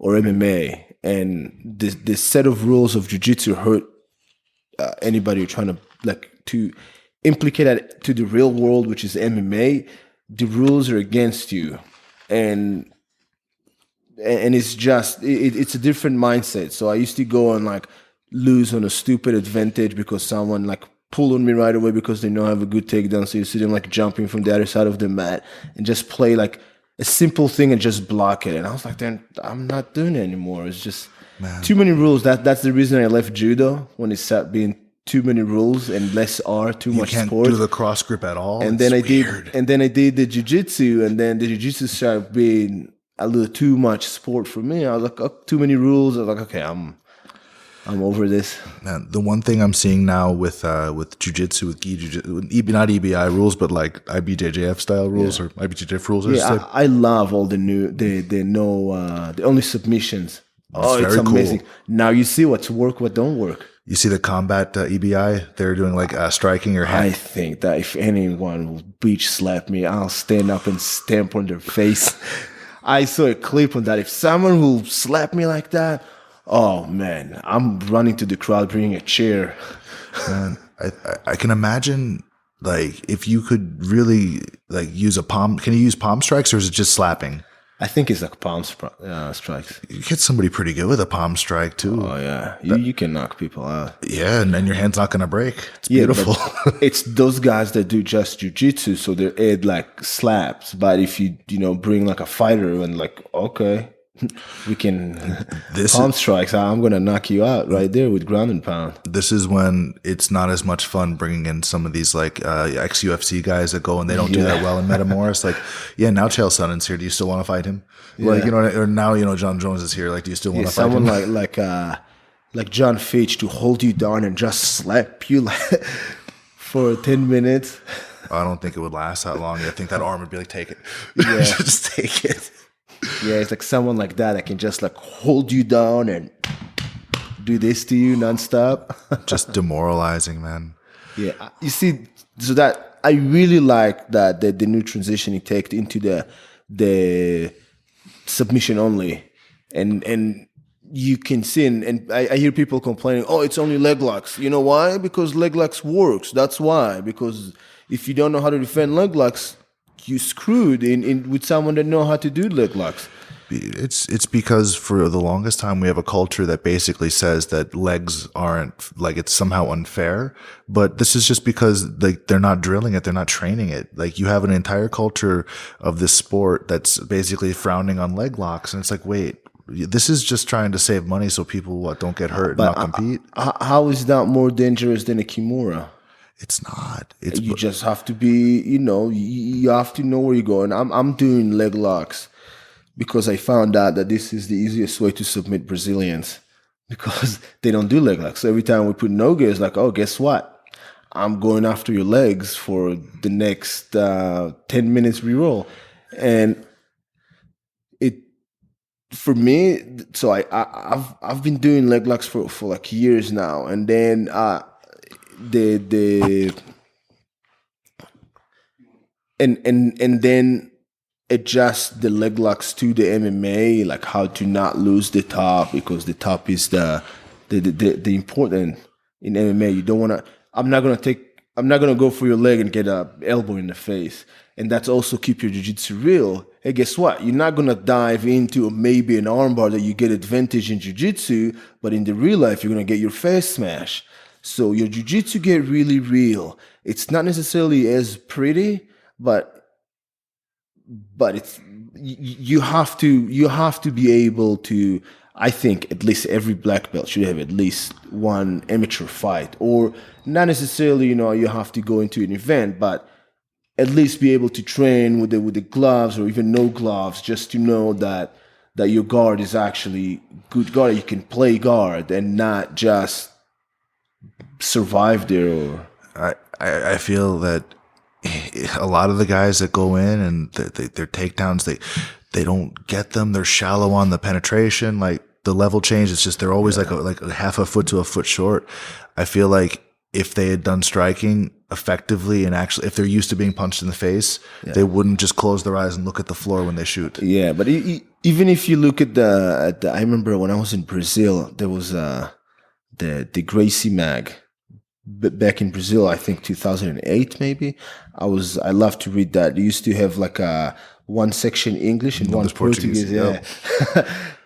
MMA, and the set of rules of jiu-jitsu hurt anybody trying to implicate that to the real world, which is MMA, the rules are against you, and it's just it's a different mindset. So I used to go and like lose on a stupid advantage because someone like pulled on me right away because they know I have a good takedown. So you see them like jumping from the other side of the mat and just play like a simple thing and just block it. And I was like, then I'm not doing it anymore. It's just too many rules. That's the reason I left judo, when it started being too many rules and less art, too much sport. You can't do the cross grip at all. And then I did the jiu-jitsu, and then the jiu-jitsu started being a little too much sport for me. I was like, oh, too many rules. I was like, okay, I'm over this. Man, the one thing I'm seeing now with jiu-jitsu, with gi jiu-jitsu, not EBI rules, but like IBJJF style rules or IBJJF rules. Yeah, I love all the new the only submissions. It's amazing. Cool. Now you see what's work, what don't work. You see the combat EBI? They're doing like striking your hand. I think that if anyone will beach slap me, I'll stand up and stamp on their face. I saw a clip on that. If someone will slap me like that, oh man, I'm running to the crowd, bringing a chair. Man, I can imagine, like, if you could really like use a palm. Can you use palm strikes, or is it just slapping? I think it's like palm strikes. You get somebody pretty good with a palm strike too. Oh yeah, you can knock people out. Yeah, and then your hand's not gonna break. It's beautiful. It's those guys that do just jiu-jitsu, so their head like slaps. But if you bring like a fighter and like, okay, we can palm strikes, I'm gonna knock you out right there with ground and pound. This is when it's not as much fun bringing in some of these like ex-UFC guys that go and they don't do that well in Metamoris. Like, yeah, now Chael Sonnen's here. Do you still want to fight him? Yeah. Like, or now John Jones is here. Like, do you still want to fight him? Someone like John Fitch to hold you down and just slap you like for 10 minutes. I don't think it would last that long. I think that arm would be like, take it. Yeah, just take it. Yeah, it's like someone like that can just like hold you down and do this to you nonstop. Just demoralizing, man. Yeah, you see, so that I really like that the new transition he takes into the submission only, and you can see, and I hear people complaining, oh, it's only leg locks. You know why? Because leg locks works. That's why. Because if you don't know how to defend leg locks, you screwed in with someone that know how to do leg locks. It's because for the longest time we have a culture that basically says that legs aren't, like, it's somehow unfair, but this is just because like they're not drilling it, they're not training it. Like, you have an entire culture of this sport that's basically frowning on leg locks, and it's like, wait, this is just trying to save money so people don't get hurt and not compete. How is that more dangerous than a kimura? It's not. You just have to be, you have to know where you're going. I'm doing leg locks because I found out that this is the easiest way to submit Brazilians, because they don't do leg locks. So every time we put Noga, it's like, oh, guess what? I'm going after your legs for the next 10 minutes reroll. And for me, so I've been doing leg locks for like years now, and then and then adjust the leg locks to the MMA, like how to not lose the top, because the top is the important in MMA. You don't want to. I'm not gonna go for your leg and get a elbow in the face, and that's also keep your jiu-jitsu real. Hey, guess what? You're not gonna dive into maybe an armbar that you get advantage in jiu-jitsu, but in the real life you're gonna get your face smashed. So your jiu-jitsu get really real. It's not necessarily as pretty, but it's you have to be able to. I think at least every black belt should have at least one amateur fight, or not necessarily. You have to go into an event, but at least be able to train with the gloves or even no gloves, just to know that your guard is actually good guard. You can play guard and not just survive there. I feel that a lot of the guys that go in and their takedowns, they don't get them. They're shallow on the penetration. Like, the level change, it's just they're always like a half a foot to a foot short. I feel like if they had done striking effectively, and actually if they're used to being punched in the face, they wouldn't just close their eyes and look at the floor when they shoot. Yeah, but even if you look at the I remember when I was in Brazil, there was the Gracie Mag back in Brazil, I think 2008 maybe. I love to read that. They used to have like a one section English and one Portuguese. Yeah.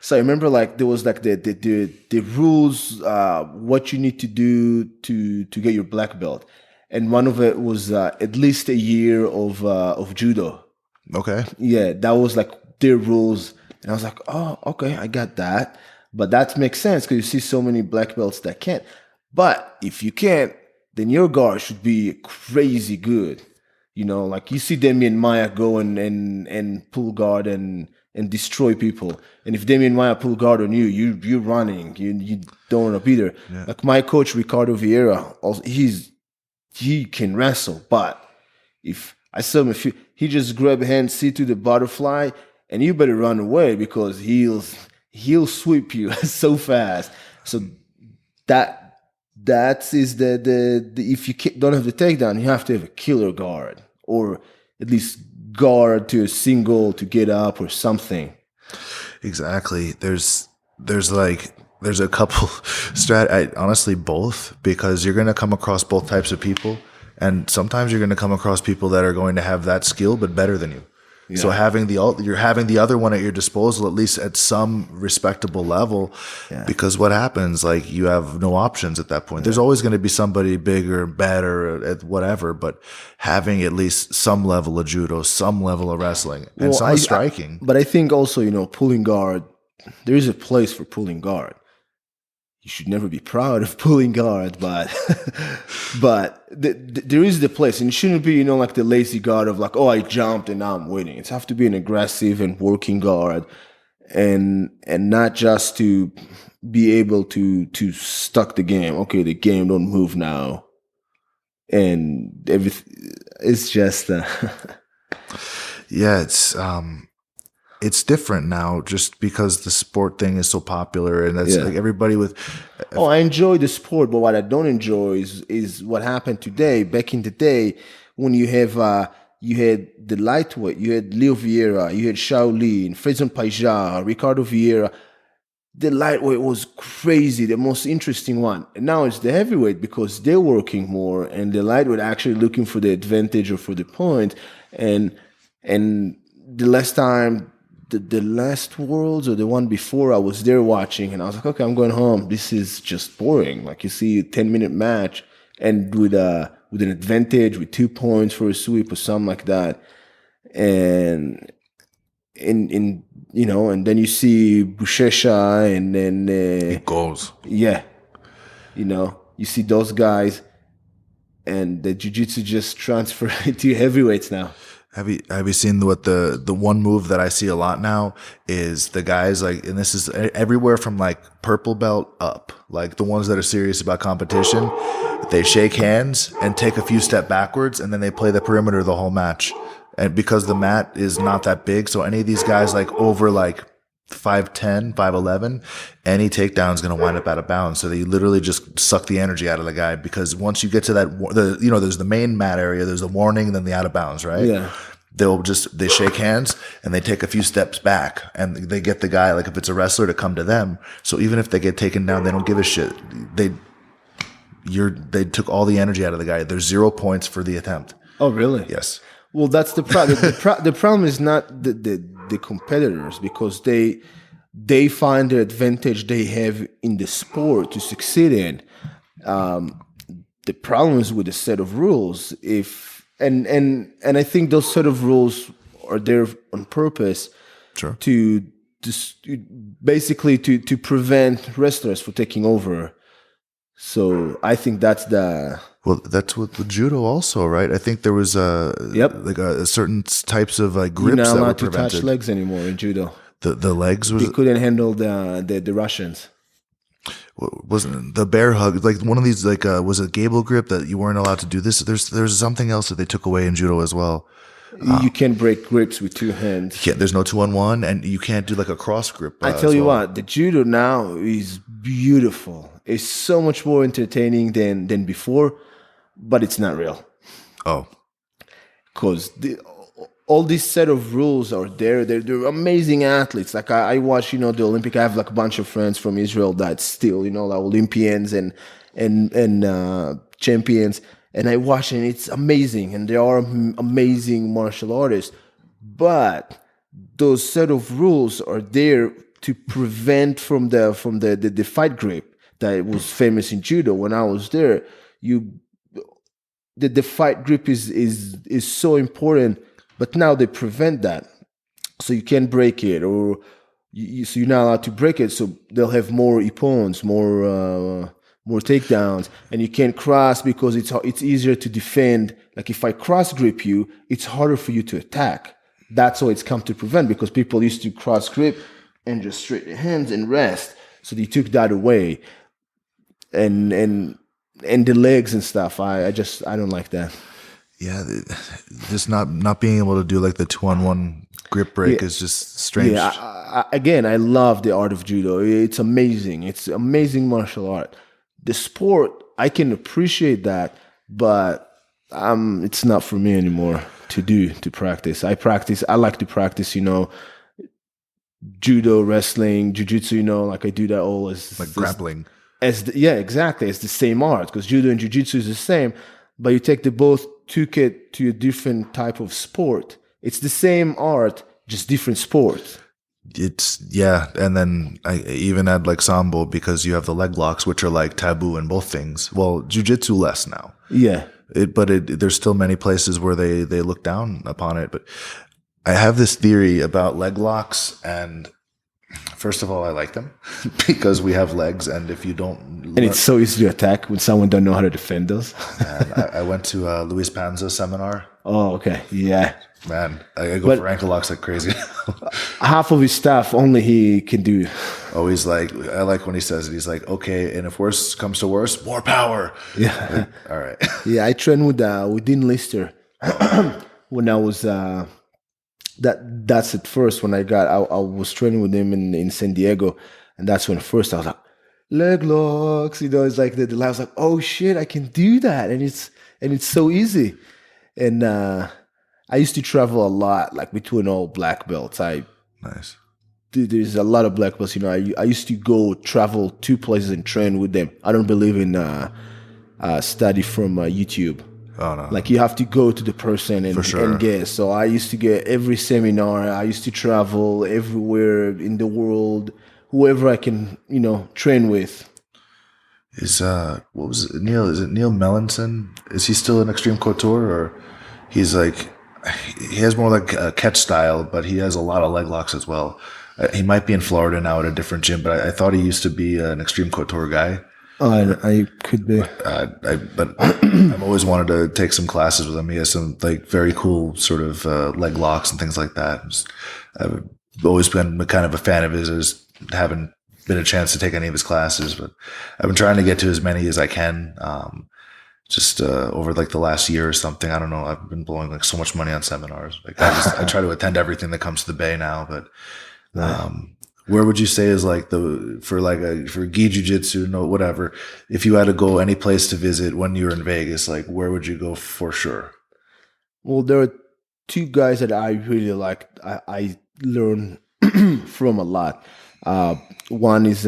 So I remember like there was like the rules, what you need to do to get your black belt, and one of it was at least a year of judo. Okay. Yeah, that was like their rules, and I was like, oh, okay, I got that. But that makes sense because you see so many black belts that can't. But if you can't, then your guard should be crazy good. You know, like you see Damian Maya go and pull guard and destroy people. And if Damian Maya pull guard on you, you're running. You don't want to be there. Yeah. Like my coach Ricardo Vieira, also, he can wrestle, but if I saw him, he just grab a hand, see to the butterfly, and you better run away because he'll sweep you so fast. So that is the if you don't have the takedown, you have to have a killer guard or at least guard to a single to get up or something. Exactly. There's a couple honestly both, because you're going to come across both types of people, and sometimes you're going to come across people that are going to have that skill but better than you. Yeah. So you're having the other one at your disposal, at least at some respectable level, because what happens, like you have no options at that point. There's always going to be somebody bigger, better at whatever, but having at least some level of judo, some level of wrestling, and some striking. But I think also, pulling guard, there is a place for pulling guard. You should never be proud of pulling guard, but there is the place, and it shouldn't be like the lazy guard of like, oh, I jumped and now I'm winning. It has to be an aggressive and working guard, and not just to be able to stuck the game. Okay, the game don't move now, and everything. It's just yeah, it's different now just because the sport thing is so popular, and that's like everybody with. Oh, I enjoy the sport, but what I don't enjoy is what happened today. Back in the day, when you had the lightweight, you had Leo Vieira, you had Shaolin, Fredson Paija, Ricardo Vieira. The lightweight was crazy, the most interesting one. And now it's the heavyweight because they're working more, and the lightweight actually looking for the advantage or for the point. And the last time. The last Worlds or the one before, I was there watching, and I was like, okay, I'm going home. This is just boring. Like you see a 10-minute match, and with an advantage, with 2 points for a sweep or something like that, and and then you see Buchecha, and then it goes. Yeah, you see those guys, and the jiu-jitsu just transfer to heavyweights now. Have you seen what the one move that I see a lot now is the guys like, and this is everywhere from like purple belt up, like the ones that are serious about competition, they shake hands and take a few steps backwards, and then they play the perimeter the whole match. And because the mat is not that big, so any of these guys like over like 5'10", 5'11", any takedown is going to wind up out of bounds. So they literally just suck the energy out of the guy, because once you get to that, there's the main mat area, there's the warning, and then the out of bounds, right? Yeah. They shake hands and they take a few steps back, and they get the guy, like if it's a wrestler, to come to them. So even if they get taken down, they don't give a shit. They took all the energy out of the guy. There's 0 points for the attempt. Oh, really? Yes. Well, that's the problem. The problem is not the competitors, because they find the advantage they have in the sport to succeed in. The problem is with the set of rules. And I think those set of rules are there on purpose, sure, to basically to prevent wrestlers from taking over. So I think that's that's with the judo also, right? I think there was certain types of like grips. You're not allowed that were to prevented. touch legs anymore in judo. The legs was, they couldn't handle the Russians. Wasn't the bear hug like one of these, like was it gable grip that you weren't allowed to do this? There's something else that they took away in judo as well. You can't break grips with two hands. There's no 2-on-1, and you can't do like a cross grip. I tell you what, the judo now is beautiful. It's so much more entertaining than before, but it's not real. Oh, because all these set of rules are there. They're amazing athletes. Like I watch, the Olympic. I have like a bunch of friends from Israel that still, like Olympians, and and champions, and I watch, and it's amazing, and they are amazing martial artists, but those set of rules are there to prevent from the fight grip that was famous in judo. When I was there, the fight grip is so important, but now they prevent that, so you can't break it, or so you're not allowed to break it. So they'll have more ippons, more takedowns, and you can't cross because it's easier to defend. Like if I cross grip you, it's harder for you to attack. That's how it's come to prevent, because people used to cross grip and just straight their hands and rest. So they took that away, and the legs and stuff. I don't like that. Yeah, just not being able to do like the 2-on-1 grip break is just strange. Yeah, again, I love the art of judo. It's amazing. It's amazing martial art. The sport, I can appreciate that, but it's not for me anymore to practice. I like to practice, judo, wrestling, jiu-jitsu, like I do that all as like grappling. Exactly. It's the same art, because judo and jiu-jitsu is the same, but you took it to a different type of sport. It's the same art, just different sport. And then I even add like sambo, because you have the leg locks, which are like taboo in both things. Well, jiu-jitsu less now. Yeah. There's still many places where they look down upon it. But I have this theory about leg locks, and first of all, I like them because we have legs, and if you don't, and it's so easy to attack when someone don't know how to defend those. I went to Luis Panza's seminar. Oh, okay, yeah. Man, I go for ankle locks like crazy. Half of his stuff only he can do. Oh, he's like, I like when he says it. He's like, okay, and if worse comes to worse, more power. Yeah. Like, all right. Yeah, I trained with Dean Lister when I was. That's at first when I was training with him in San Diego, and that's when first I was like, leg locks. It's like the I was like, oh shit, I can do that, and it's so easy, and. I used to travel a lot, like between all black belts. Nice. There's a lot of black belts. I used to go travel 2 places and train with them. I don't believe in study from YouTube. Oh no. Like you have to go to the person and get. So I used to get every seminar. I used to travel everywhere in the world, whoever I can, train with. Is what was it, Neil? Is it Neil Melanson? Is he still in Extreme Couture, or he's like? He has more like a catch style, but he has a lot of leg locks as well. He might be in Florida now at a different gym, but I thought he used to be an Extreme Couture guy. I could be. But I've always wanted to take some classes with him. He has some like very cool sort of leg locks and things like that. I've always been kind of a fan of his. I just haven't been a chance to take any of his classes, but I've been trying to get to as many as I can. Just over like the last year or something. I don't know. I've been blowing like so much money on seminars. Like I try to attend everything that comes to the Bay now. But where would you say is like for gi jiu-jitsu, whatever, if you had to go any place to visit when you were in Vegas, like where would you go for sure? Well, there are 2 guys that I really like. I learn from a lot. One is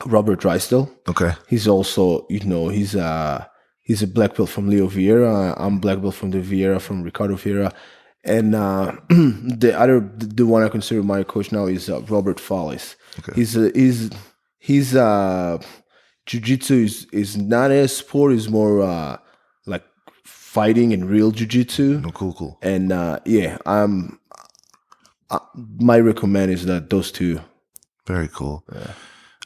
Robert Drysdale. Okay. He's also, he's a black belt from Leo Vieira. I'm black belt from from Ricardo Vieira. And the one I consider my coach now is Robert Fallis. Okay. His jiu-jitsu is not a sport, is more like fighting and real jiu-jitsu. Oh, cool. And my recommend is that those 2. Very cool. Yeah.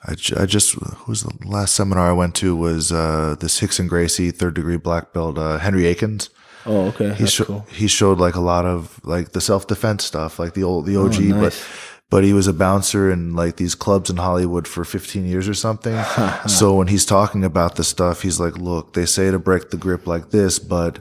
I just, who's the last seminar I went to was this Hickson Gracie 3rd degree black belt, Henry Akins. Oh, okay. Cool. He showed like a lot of like the self-defense stuff, like the OG, nice. But he was a bouncer in like these clubs in Hollywood for 15 years or something. So when he's talking about the stuff, he's like, look, they say to break the grip like this, but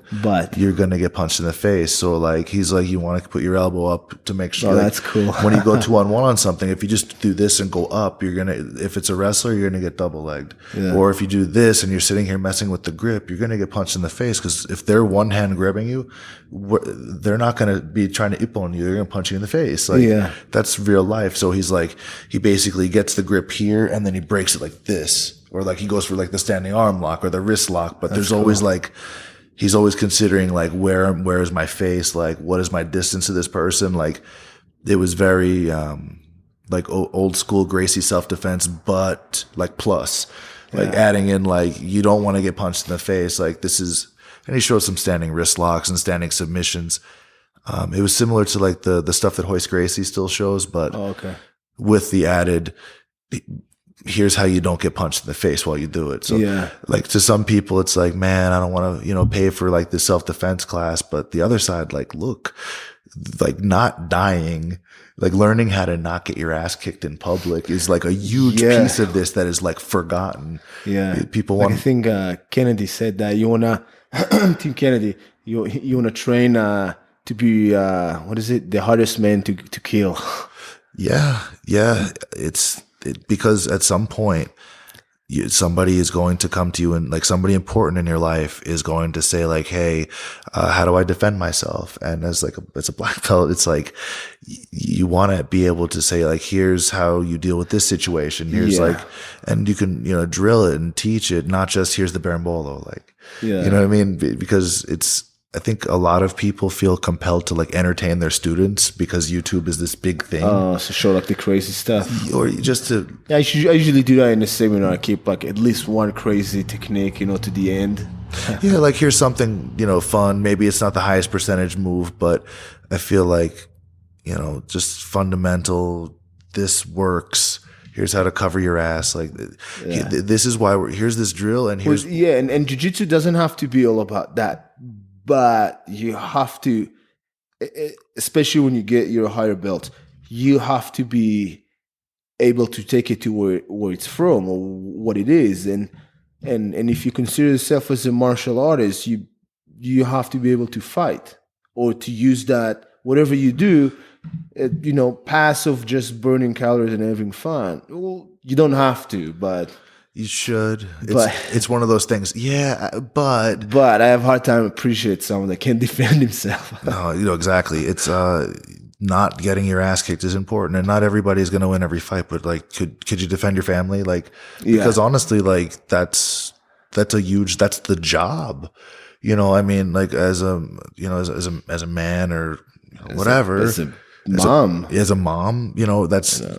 you're going to get punched in the face. So like, he's like, you want to put your elbow up to make sure. Oh, that's cool. When you go 2-on-1 on something, if you just do this and go up, if it's a wrestler, you're going to get double legged. Yeah. Or if you do this and you're sitting here messing with the grip, you're going to get punched in the face. Cause if they're one hand gripping you, they're not going to be trying to ippon you. They're going to punch you in the face. Like that's real life. So he's like, he basically gets the grip here and then he breaks it like this. or like he goes for like the standing arm lock or the wrist lock, but there's always like, he's always considering like, where is my face? Like, what is my distance to this person? Like, it was very, like old school Gracie self-defense, but like plus, like adding in like, you don't want to get punched in the face. Like this is, and he showed some standing wrist locks and standing submissions. It was similar to like the stuff that Royce Gracie still shows, but with the added, here's how you don't get punched in the face while you do it. So like to some people, it's like, man, I don't want to, pay for like this self-defense class. But the other side, like, look, like not dying, like learning how to not get your ass kicked in public is like a huge piece of this that is like forgotten. People want, I think, Kennedy said that you want to, Team Kennedy, you want to train, to be, the hardest man to kill. Because at some point, somebody is going to come to you, and like somebody important in your life is going to say like, hey, how do I defend myself? And as a black belt, it's like, you want to be able to say like, here's how you deal with this situation. Here's like, and you can, drill it and teach it, not just here's the berimbolo, like, you know what I mean? Because I think a lot of people feel compelled to like entertain their students because YouTube is this big thing. Oh, so show like the crazy stuff, or just to. I usually do that in the seminar. I keep like at least one crazy technique, to the end. Like here's something fun. Maybe it's not the highest percentage move, but I feel like just fundamental. This works. Here's how to cover your ass. Like this is why here's this drill, and here's and jiu-jitsu doesn't have to be all about that. But you have to, especially when you get your higher belt, you have to be able to take it to where it's from or what it is. And if you consider yourself as a martial artist, you have to be able to fight or to use that, whatever you do, pass of just burning calories and having fun. Well, you don't have to, but... You should. It's one of those things. Yeah, but I have a hard time appreciating someone that can defend himself. No, exactly. It's not getting your ass kicked is important, and not everybody is going to win every fight. But like, could you defend your family? Like, because honestly, like that's the job. I mean, like as a man or whatever. As a mom,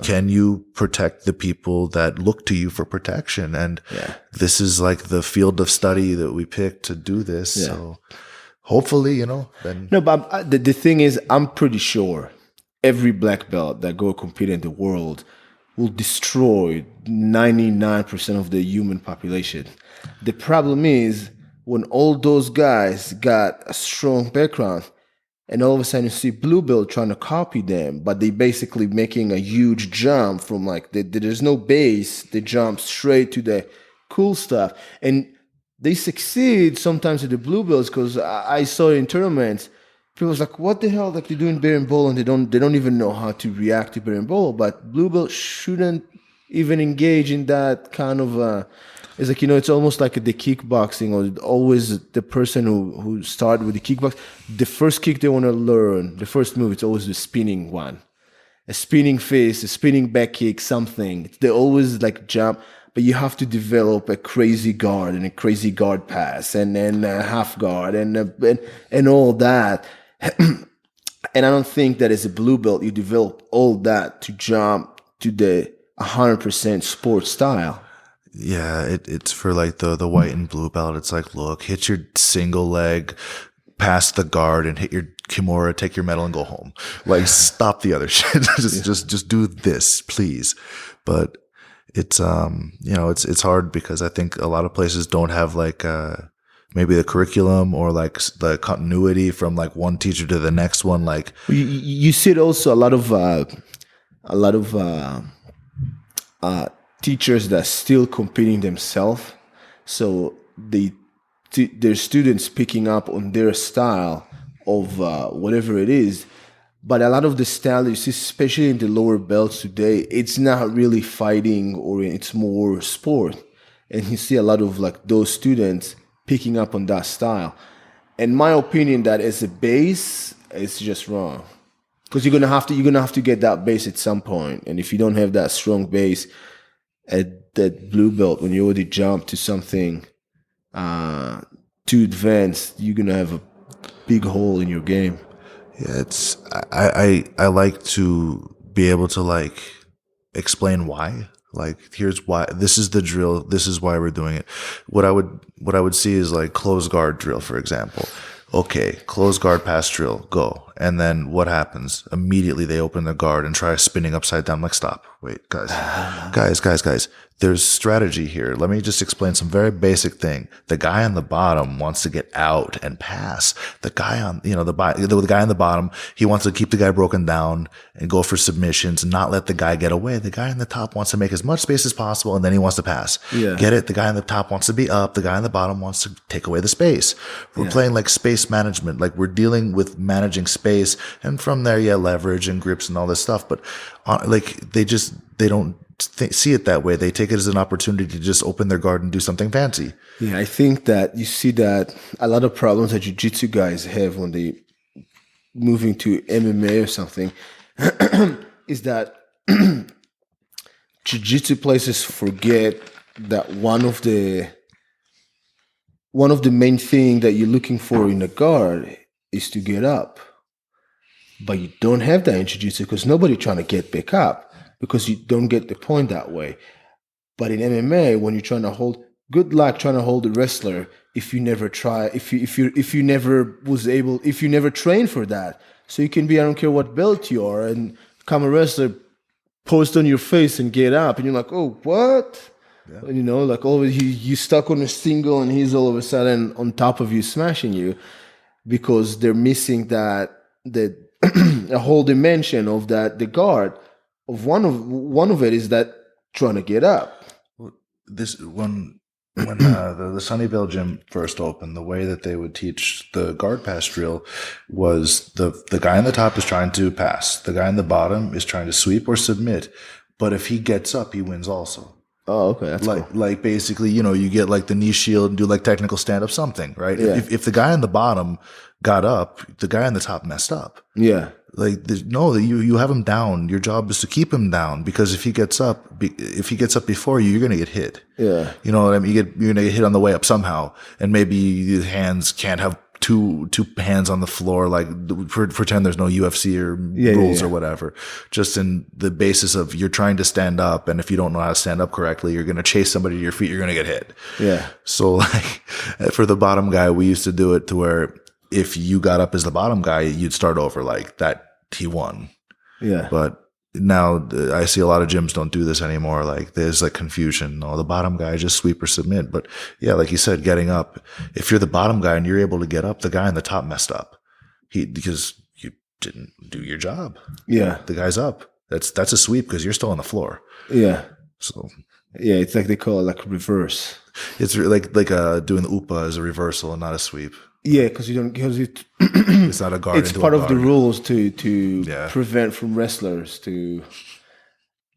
can you protect the people that look to you for protection? And this is like the field of study that we picked to do this. Yeah. So hopefully, then. No, but the thing is, I'm pretty sure every black belt that go compete in the world will destroy 99% of the human population. The problem is when all those guys got a strong background, and all of a sudden you see blue belt trying to copy them, but they basically making a huge jump from like, there's no base. They jump straight to the cool stuff. And they succeed sometimes with the blue belts because I saw it in tournaments. People was like, what the hell? Like they're doing berimbolo and they don't even know how to react to berimbolo. But blue belt shouldn't even engage in that kind of... It's like, it's almost like the kickboxing or always the person who started with the kickbox. The first kick they want to learn, the first move, it's always the spinning one. A spinning face, a spinning back kick, something. They always like jump, but you have to develop a crazy guard and a crazy guard pass and then a half guard and all that. And I don't think that as a blue belt, you develop all that to jump to the 100% sports style. Yeah, it's for like the white and blue belt. It's like, look, hit your single leg, pass the guard, and hit your kimura, take your medal, and go home. Like, stop the other shit. just do this, please. But it's it's hard because I think a lot of places don't have like maybe the curriculum or like the continuity from like one teacher to the next one. Like you see it also a lot of teachers that are still competing themselves, so their students picking up on their style of whatever it is. But a lot of the style you see, especially in the lower belts today, it's not really fighting or it's more sport. And you see a lot of like those students picking up on that style. In my opinion, that as a base, it's just wrong. Because you're gonna have to get that base at some point. And if you don't have that strong base, at that blue belt, when you already jump to something too advanced, you're gonna have a big hole in your game. Yeah, it's I like to be able to like explain why. Like, here's why. This is the drill. This is why we're doing it. What I would see is like close guard drill, for example. Okay, close guard pass drill, go. And then what happens? Immediately they open their guard and try spinning upside down. I'm like, stop. Wait, guys. There's strategy here. Let me just explain some very basic thing. The guy on the bottom wants to get out and pass. The guy on, the guy on the bottom, he wants to keep the guy broken down and go for submissions and not let the guy get away. The guy on the top wants to make as much space as possible and then he wants to pass. Yeah. Get it? The guy on the top wants to be up. The guy on the bottom wants to take away the space. We're playing like space management. Like, we're dealing with managing space, and from there, leverage and grips and all this stuff. But they don't see it that way. They take it as an opportunity to just open their guard and do something fancy. Yeah, I think that you see that a lot of problems that jiu-jitsu guys have when they moving to MMA or something is that jiu-jitsu places forget that one of the main thing that you're looking for in a guard is to get up. But you don't have that in jiu-jitsu because nobody trying to get back up, because you don't get the point that way. But in MMA, when you're trying to hold, good luck trying to hold the wrestler if you never try, if you never trained for that. So you can be, I don't care what belt you are, and come a wrestler, post on your face and get up, and you're like, oh, what? Yeah. And, like all of you stuck on a single, and he's all of a sudden on top of you, smashing you, because they're missing that a whole dimension of that. The guard of one of it is that trying to get up. This when the Sunnyvale gym first opened, the way that they would teach the guard pass drill was the guy on the top is trying to pass, the guy on the bottom is trying to sweep or submit, but if he gets up, he wins also. Oh, okay, that's like cool. Like basically, you get like the knee shield and do like technical stand up something, right? Yeah. If the guy on the bottom got up, the guy on the top messed up. Yeah. Like, you have him down. Your job is to keep him down, because if he gets up before you, you're gonna get hit. Yeah. You know what I mean? You're gonna get hit on the way up somehow, and maybe the hands can't have two hands on the floor. Like, pretend there's no UFC or rules or whatever. Just in the basis of you're trying to stand up, and if you don't know how to stand up correctly, you're gonna chase somebody to your feet. You're gonna get hit. Yeah. So like, for the bottom guy, we used to do it to where if you got up as the bottom guy, you'd start over like that. He won. Yeah. But now I see a lot of gyms don't do this anymore. Like, there's like confusion. Oh, the bottom guy just sweep or submit. But yeah, like you said, getting up. If you're the bottom guy and you're able to get up, the guy on the top messed up. Because you didn't do your job. Yeah. The guy's up. That's a sweep because you're still on the floor. Yeah. So yeah, it's like they call it like reverse. It's like doing the upa as a reversal and not a sweep. Yeah, because it's not a guard. It's part of the rules to Yeah. prevent from wrestlers to,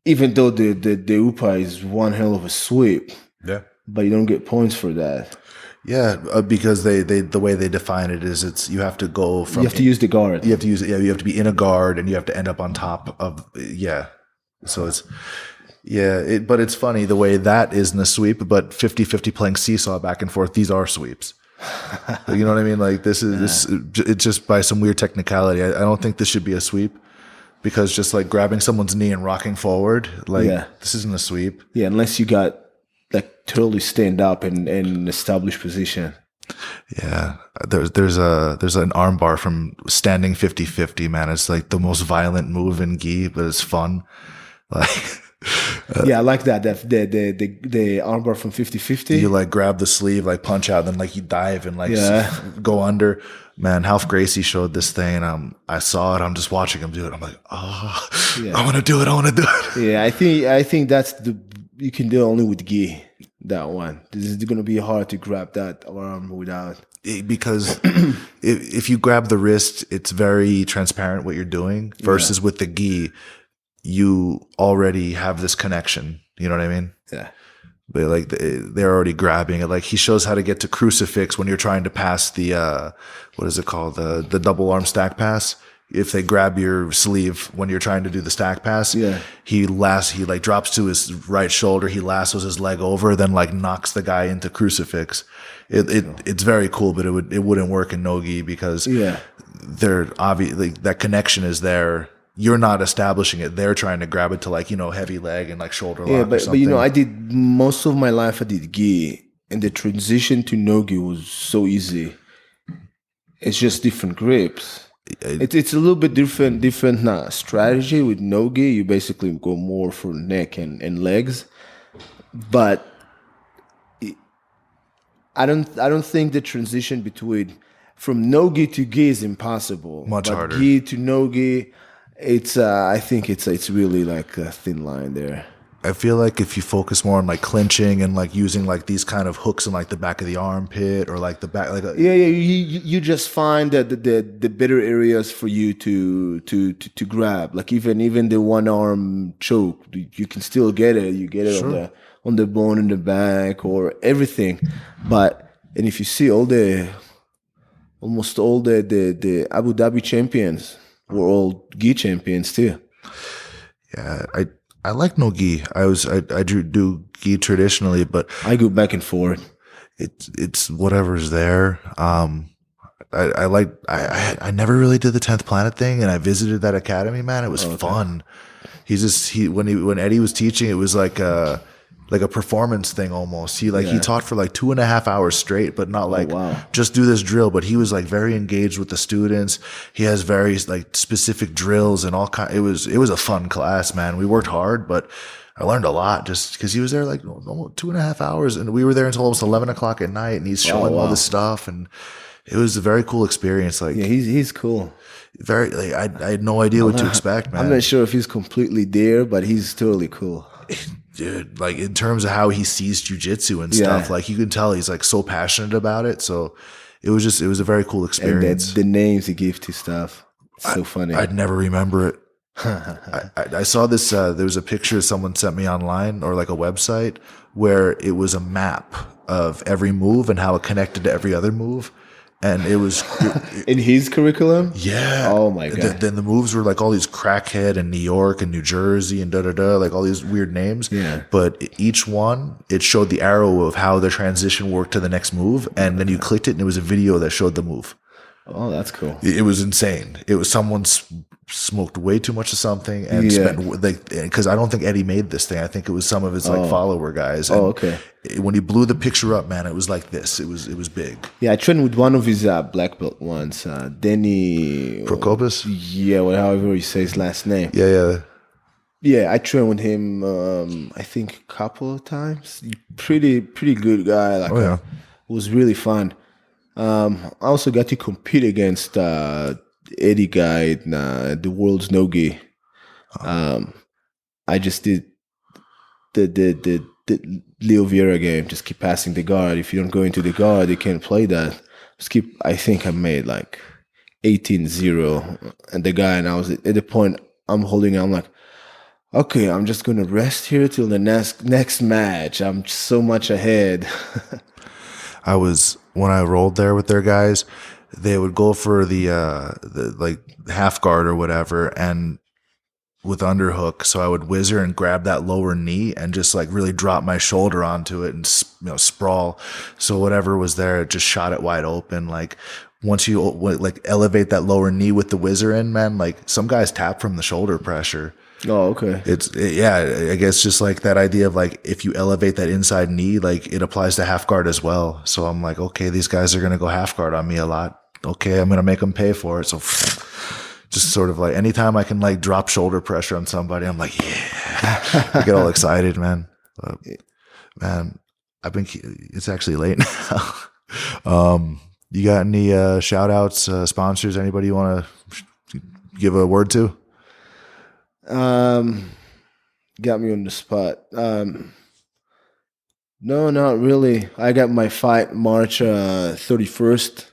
even though the upa is one hell of a sweep. Yeah. But you don't get points for that. Yeah, because they the way they define it is you have to go from. You have to use the guard. You have to use it. Yeah, you have to be in a guard, and you have to end up on top of. Yeah, so it's. Yeah, but it's funny the way that isn't a sweep, but 50-50 playing seesaw back and forth. These are sweeps. You know what I mean? Like, this is it's just by some weird technicality. I don't think this should be a sweep, because just like grabbing someone's knee and rocking forward, like this isn't a sweep. Yeah, unless you got like totally stand up and an established position. Yeah, there's an arm bar from standing 50-50, man. It's like the most violent move in gi, but it's fun. Like. Yeah, I like that. The armbar from 50-50. You like grab the sleeve, like punch out, then like you dive and like go under. Man, Half Gracie showed this thing, and I saw it. I'm just watching him do it. I'm like, oh, I want to do it. Yeah, I think that's you can do it only with gi. That one. This is going to be hard to grab that arm without. Because if you grab the wrist, it's very transparent what you're doing. Versus with the gi, you already have this connection. You know what I mean? Yeah. But they're already grabbing it. Like, he shows how to get to crucifix when you're trying to pass the what is it called? The double arm stack pass. if they grab your sleeve when you're trying to do the stack pass, he like drops to his right shoulder, he lassos his leg over, then like knocks the guy into crucifix. It's very cool, but it wouldn't work in no-gi because they're obviously that connection is there. You're not establishing it. They're trying to grab it to like, heavy leg and like shoulder lock or something. But I did most of my life I did gi, and the transition to no-gi was so easy. It's just different grips. It's a little bit different strategy with no-gi. You basically go more for neck and legs, but I don't think the transition from no-gi to gi is impossible. Much harder. Gi to no-gi, I think it's really like a thin line there. I feel like if you focus more on like clinching and like using like these kind of hooks in like the back of the armpit or like the back, like you just find that the better areas for you to grab, like even the one arm choke, you can still get it. You get it on the bone in the back or everything, and if you see almost all the Abu Dhabi champions were all gi champions too. Yeah, I like no gi. I do gi traditionally, but I go back and forth. It's whatever's there. I never really did the 10th Planet thing, and I visited that academy. Man, it was fun. When Eddie was teaching, it was like a performance thing almost. He taught for like 2.5 hours straight, but not like just do this drill. But he was like very engaged with the students. He has very like specific drills and all kind. It was a fun class, man. We worked hard, but I learned a lot just because he was there like almost 2.5 hours, and we were there until almost 11 o'clock at night, and he's showing all this stuff, and it was a very cool experience. Like he's cool. Very I had no idea what to expect, man. I'm not sure if he's completely there, but he's totally cool. Dude, like in terms of how he sees jiu-jitsu and stuff, like you can tell he's like so passionate about it. So it was a very cool experience. And the names he gives to stuff, so funny. I'd never remember it. I saw this, there was a picture someone sent me online or like a website where it was a map of every move and how it connected to every other move. And it was in his curriculum. Yeah. Oh my god. Then the moves were like all these crackhead and New York and New Jersey and like all these weird names. Yeah. But each one, it showed the arrow of how the transition worked to the next move, and then you clicked it, and it was a video that showed the move. Oh, that's cool. It was insane. It was someone smoked way too much of something and spent because I don't think Eddie made this thing. I think it was some of his like follower guys. And okay. When he blew the picture up, man, it was like this. It was big. Yeah, I trained with one of his black belt once, Denny Prokopis. Yeah, however you say his last name. Yeah. I trained with him. I think a couple of times. Pretty good guy. It was really fun. I also got to compete against Eddie guy in the world's no-gi. I just did the Leo Vieira game. Just keep passing the guard. If you don't go into the guard, you can't play that. I think I made like 18-0. And the guy, and I was at the point I'm holding it, I'm like, okay, I'm just going to rest here till the next match. I'm so much ahead. When I rolled there with their guys, they would go for the like half guard or whatever, and with underhook. So I would whizzer and grab that lower knee and just like really drop my shoulder onto it and sprawl. So whatever was there, it just shot it wide open. Like once you like elevate that lower knee with the whizzer in, man, like some guys tap from the shoulder pressure. Oh, okay. I guess just like that idea of like if you elevate that inside knee, like it applies to half guard as well. So I'm like, okay, these guys are gonna go half guard on me a lot. Okay, I'm gonna make them pay for it. So just sort of like anytime I can like drop shoulder pressure on somebody, I'm like, yeah, I get all excited, man. But, man, it's actually late now. You got any shout outs, sponsors, anybody you want to give a word to? Got me on the spot. No, not really. I got my fight March 31st.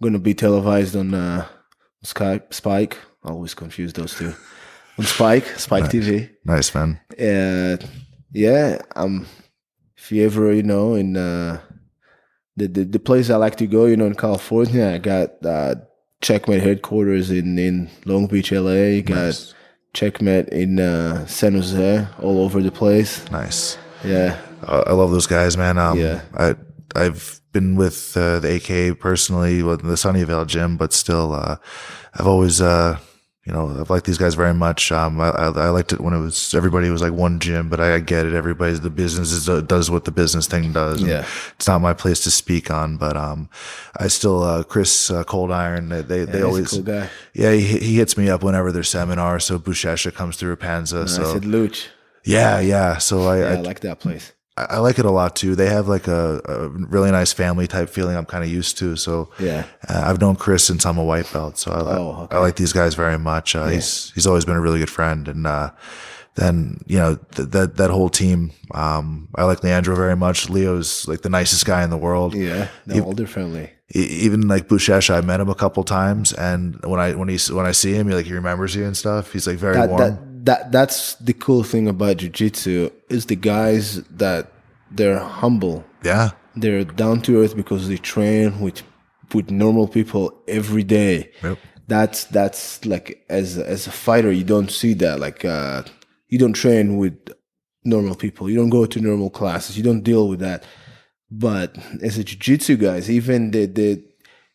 Gonna be televised on Spike. I always confuse those two. On Spike Nice. TV. Nice, man. Yeah. If you ever, in the place I like to go, in California, I got Checkmate headquarters in Long Beach, LA. You got Nice. Checkmate in San Jose, all over the place. Nice. Yeah. I love those guys, man. Yeah. I've been with the AK personally with the Sunnyvale gym, but still, I've always, I've liked these guys very much. I liked it when everybody was like one gym, but I get it. Everybody's the business does what the business thing does. Yeah. It's not my place to speak on, but I still Chris Cold Iron. They He's always a cool guy. yeah he hits me up whenever there's seminars. So Bushesha comes through Panza. I So said Luch. yeah. So Yeah, I like that place. I like it a lot too. They have like a really nice family type feeling I'm kind of used to. So Yeah. I've known Chris since I'm a white belt. So okay. I like these guys very much. He's always been a really good friend. And then, that whole team, I like Leandro very much. Leo's like the nicest guy in the world. Yeah. The older family. Even like Bushesha, I met him a couple times. And when I see him, he remembers you and stuff. He's like very warm. That's the cool thing about jiu-jitsu is the guys that they're humble. Yeah. They're down to earth because they train with normal people every day. Yep. That's like as a fighter, you don't see that. Like you don't train with normal people. You don't go to normal classes. You don't deal with that. But as a jiu-jitsu guys, even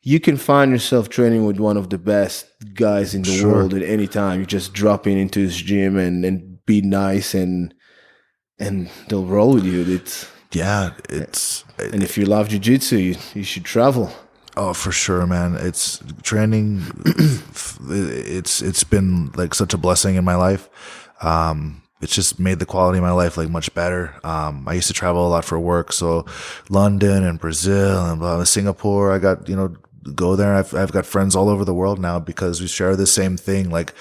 you can find yourself training with one of the best guys in the world at any time. You just drop into his gym and be nice and they'll roll with you. And if you love jiu-jitsu, you should travel. Oh, for sure, man. It's training. It's been like such a blessing in my life. It's just made the quality of my life like much better. I used to travel a lot for work. So London and Brazil and Singapore, I got, go there. I've got friends all over the world now because we share the same thing. Like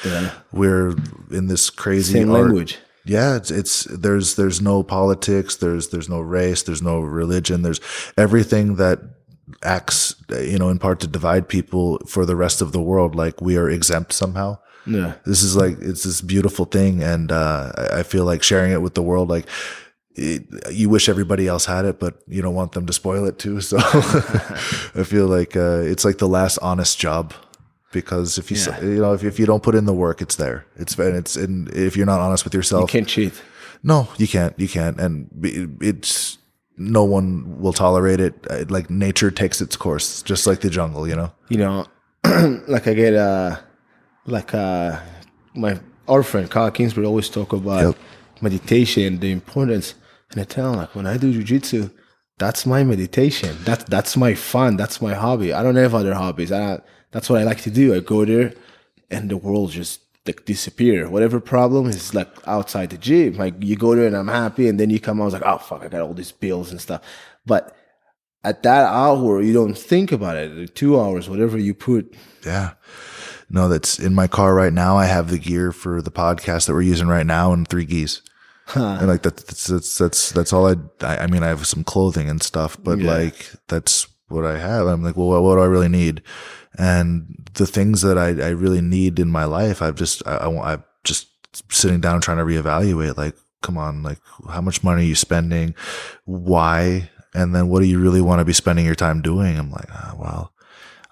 we're in this crazy same language. Yeah, there's no politics, there's no race, there's no religion, there's everything that acts, in part to divide people for the rest of the world. Like we are exempt somehow. Yeah, this is like it's this beautiful thing, and I feel like sharing it with the world. Like you wish everybody else had it, but you don't want them to spoil it too. So I feel like it's like the last honest job. Because if if you don't put in the work, it's there. And if you're not honest with yourself, you can't cheat. No, you can't, and it's no one will tolerate it. Like nature takes its course, just like the jungle. Like I get our friend Kyle Kingsbury always talk about meditation, the importance, and I tell him like when I do jiu-jitsu, that's my meditation. That's my fun. That's my hobby. I don't have other hobbies. That's what I like to do. I go there and the world just like disappear. Whatever problem is like outside the gym. Like you go there and I'm happy and then you come out, I was like, oh fuck, I got all these bills and stuff. But at that hour, you don't think about it. 2 hours, whatever you put. Yeah. No, that's in my car right now. I have the gear for the podcast that we're using right now and 3 gis. And like that's all I mean, I have some clothing and stuff, but like that's what I have. I'm like, well, what do I really need? And the things that I really need in my life, I'm just sitting down trying to reevaluate. Like, come on, like how much money are you spending? Why? And then what do you really want to be spending your time doing? I'm like,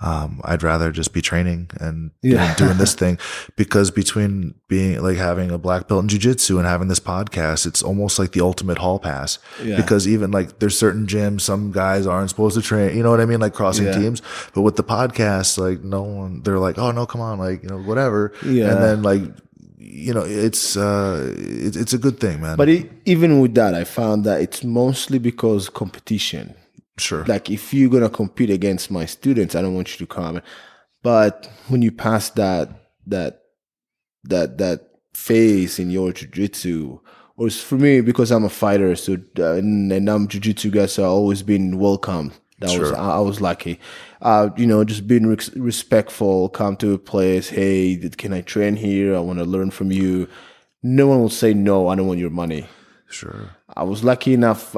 I'd rather just be training and doing this thing, because between being like having a black belt in jiu-jitsu and having this podcast, it's almost like the ultimate hall pass. Because even like there's certain gyms, some guys aren't supposed to train, you know what I mean? Like crossing teams, but with the podcast, like no one, they're like, oh no, come on. Like, whatever. And then like, it's a good thing, man. But even with that, I found that it's mostly because competition. Sure. Like if you're gonna compete against my students, I don't want you to come. But when you pass that phase in your jiu-jitsu, or for me, because I'm a fighter, so and I'm jiu-jitsu guys, so I've always been welcome. I was lucky. Just being respectful, come to a place, hey, can I train here? I want to learn from you. No one will say no, I don't want your money. Sure. I was lucky enough,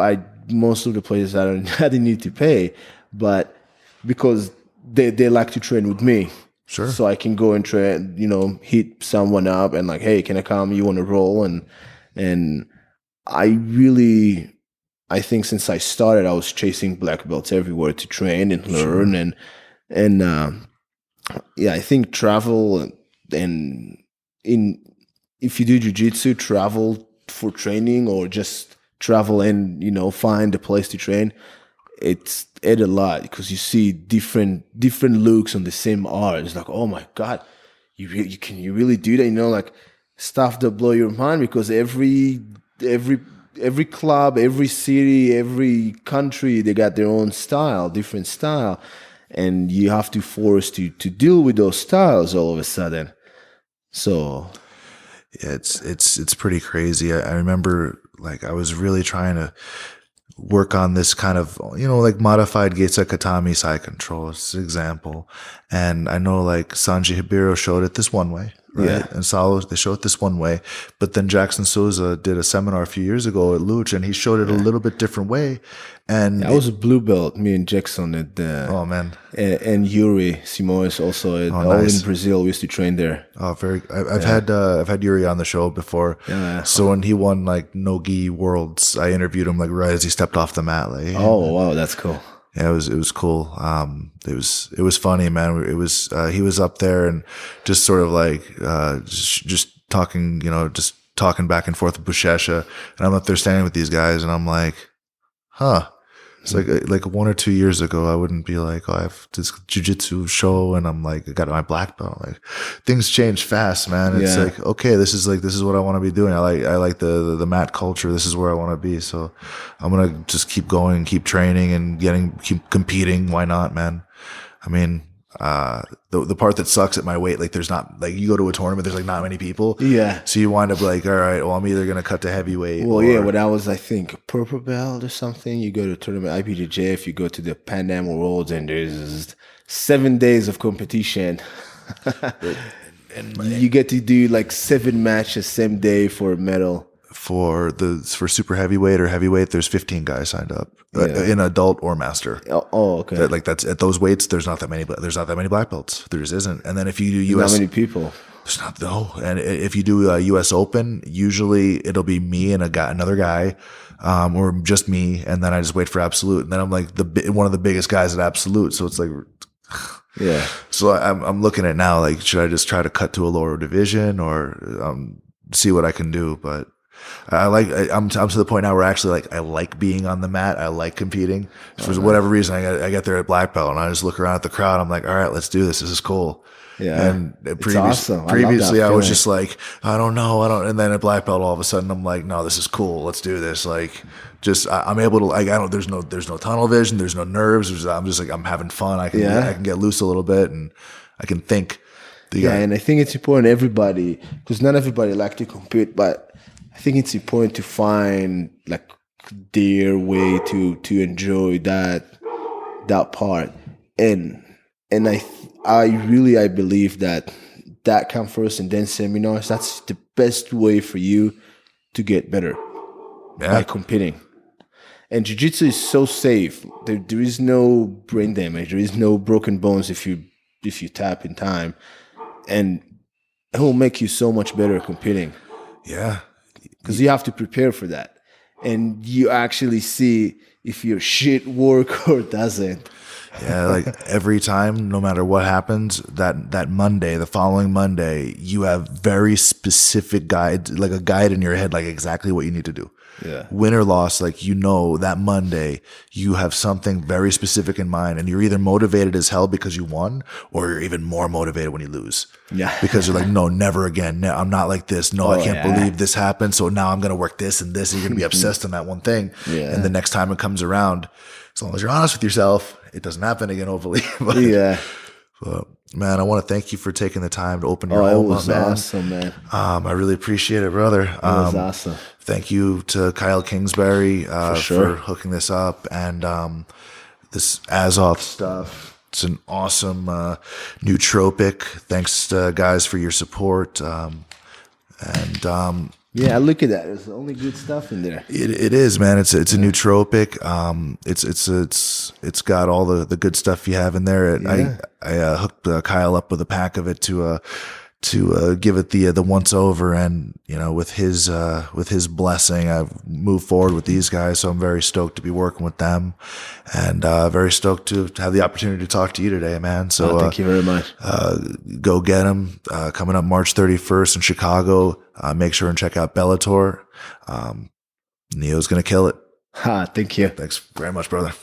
most of the places I didn't need to pay, but because they like to train with me. Sure. So I can go and train, hit someone up and like, hey, can I come? You want to roll? And I think since I started, I was chasing black belts everywhere to train and learn. And Yeah, I think travel and if you do jiu-jitsu, travel for training or just travel and find a place to train. It's a lot because you see different looks on the same art. It's like, oh my god, can you really do that? Like stuff that blow your mind because every club, every city, every country, they got their own style, different style, and you have to force to deal with those styles all of a sudden. So yeah, it's pretty crazy. I remember like I was really trying to work on this kind of, like modified Geitsa Katami side control, as an example. And I know like Sanji Hibiro showed it this one way, right? Yeah. And Salo, they showed it this one way. But then Jackson Souza did a seminar a few years ago at Luch, and he showed it a little bit different way. And I was a blue belt, me and Jackson at oh man, and Yuri Simões also all nice. in Brazil. We used to train there. Oh, I've had Yuri on the show before. Yeah. So when he won like No-Gi Worlds, I interviewed him like right as he stepped off the mat. Like, oh wow, that's cool. yeah, it was cool. It was funny, man. It was he was up there and just sort of like just talking, just talking back and forth with Bushesha, and I'm up there standing with these guys, and I'm like, huh. It's like 1 or 2 years ago, I wouldn't be like, oh, I have this jiu-jitsu show and I'm like, I got my black belt. Like things change fast, man. It's like, okay, this is what I want to be doing. I like the mat culture. This is where I want to be. So I'm going to just keep going, keep training and keep competing. Why not, man? I mean, the part that sucks at my weight, like there's not like you go to a tournament, there's like not many people. Yeah. So you wind up like, all right, well, I'm either going to cut to heavyweight. Well, yeah, when I was, I think, a purple belt or something, you go to a tournament, IBJJF, you go to the Pan Am Worlds, and there's 7 days of competition. And you get to do like 7 matches same day for a medal. For super heavyweight or heavyweight, there's 15 guys signed up in adult or master. Oh, okay. That's at those weights. There's not that many black belts. There just isn't. And then if you do US, not many people. There's not though. And if you do US Open, usually it'll be me and another guy, or just me, and then I just wait for Absolute, and then I'm like one of the biggest guys at Absolute. So it's like. Yeah. So I'm looking at now, like, should I just try to cut to a lower division or see what I can do? But I'm to the point now where actually like I like being on the mat. I like competing. For whatever reason, I get there at black belt and I just look around at the crowd. I'm like, all right, let's do this. This is cool. Yeah. And awesome. Previously I was just like, I don't know. And then at black belt, all of a sudden I'm like, no, this is cool. Let's do this. Like, I'm able to like, there's no tunnel vision. There's no nerves. I'm just like, I'm having fun. I can get loose a little bit and I can think. And I think it's important everybody, because not everybody like to compete, but I think it's important to find like their way to enjoy that part, and I believe that comes first, and then seminars. That's the best way for you to get better by competing. And jiu-jitsu is so safe. There is no brain damage. There is no broken bones if you tap in time, and it will make you so much better competing. Yeah. Because you have to prepare for that. And you actually see if your shit work or doesn't. Yeah, like every time, no matter what happens, that Monday, the following Monday, you have very specific guide, like a guide in your head, like exactly what you need to do. Yeah. Win or loss, like that Monday, you have something very specific in mind, and you're either motivated as hell because you won, or you're even more motivated when you lose. Yeah. Because you're like, no, never again. No, I'm not like this. No, I can't believe this happened. So now I'm going to work this and this. And you're going to be obsessed on that one thing. Yeah. And the next time it comes around, as long as you're honest with yourself, it doesn't happen again, hopefully. But, man, I want to thank you for taking the time to open your home up, man. Awesome, man. I really appreciate it, brother. It was awesome. Thank you to Kyle Kingsbury for for hooking this up, and this Azoth stuff. It's an awesome nootropic. Thanks, guys, for your support. Yeah, look at that. There's only good stuff in there. It is, man. It's a nootropic. It's got all the good stuff you have in there. I hooked Kyle up with a pack of it to give it the once over, and with his blessing, I've moved forward with these guys. So I'm very stoked to be working with them, and very stoked to have the opportunity to talk to you today, man. So thank you very much. Go get him. Coming up March 31st in Chicago. Make sure and check out Bellator. Neo's gonna kill it. Thank you. Thanks very much, brother.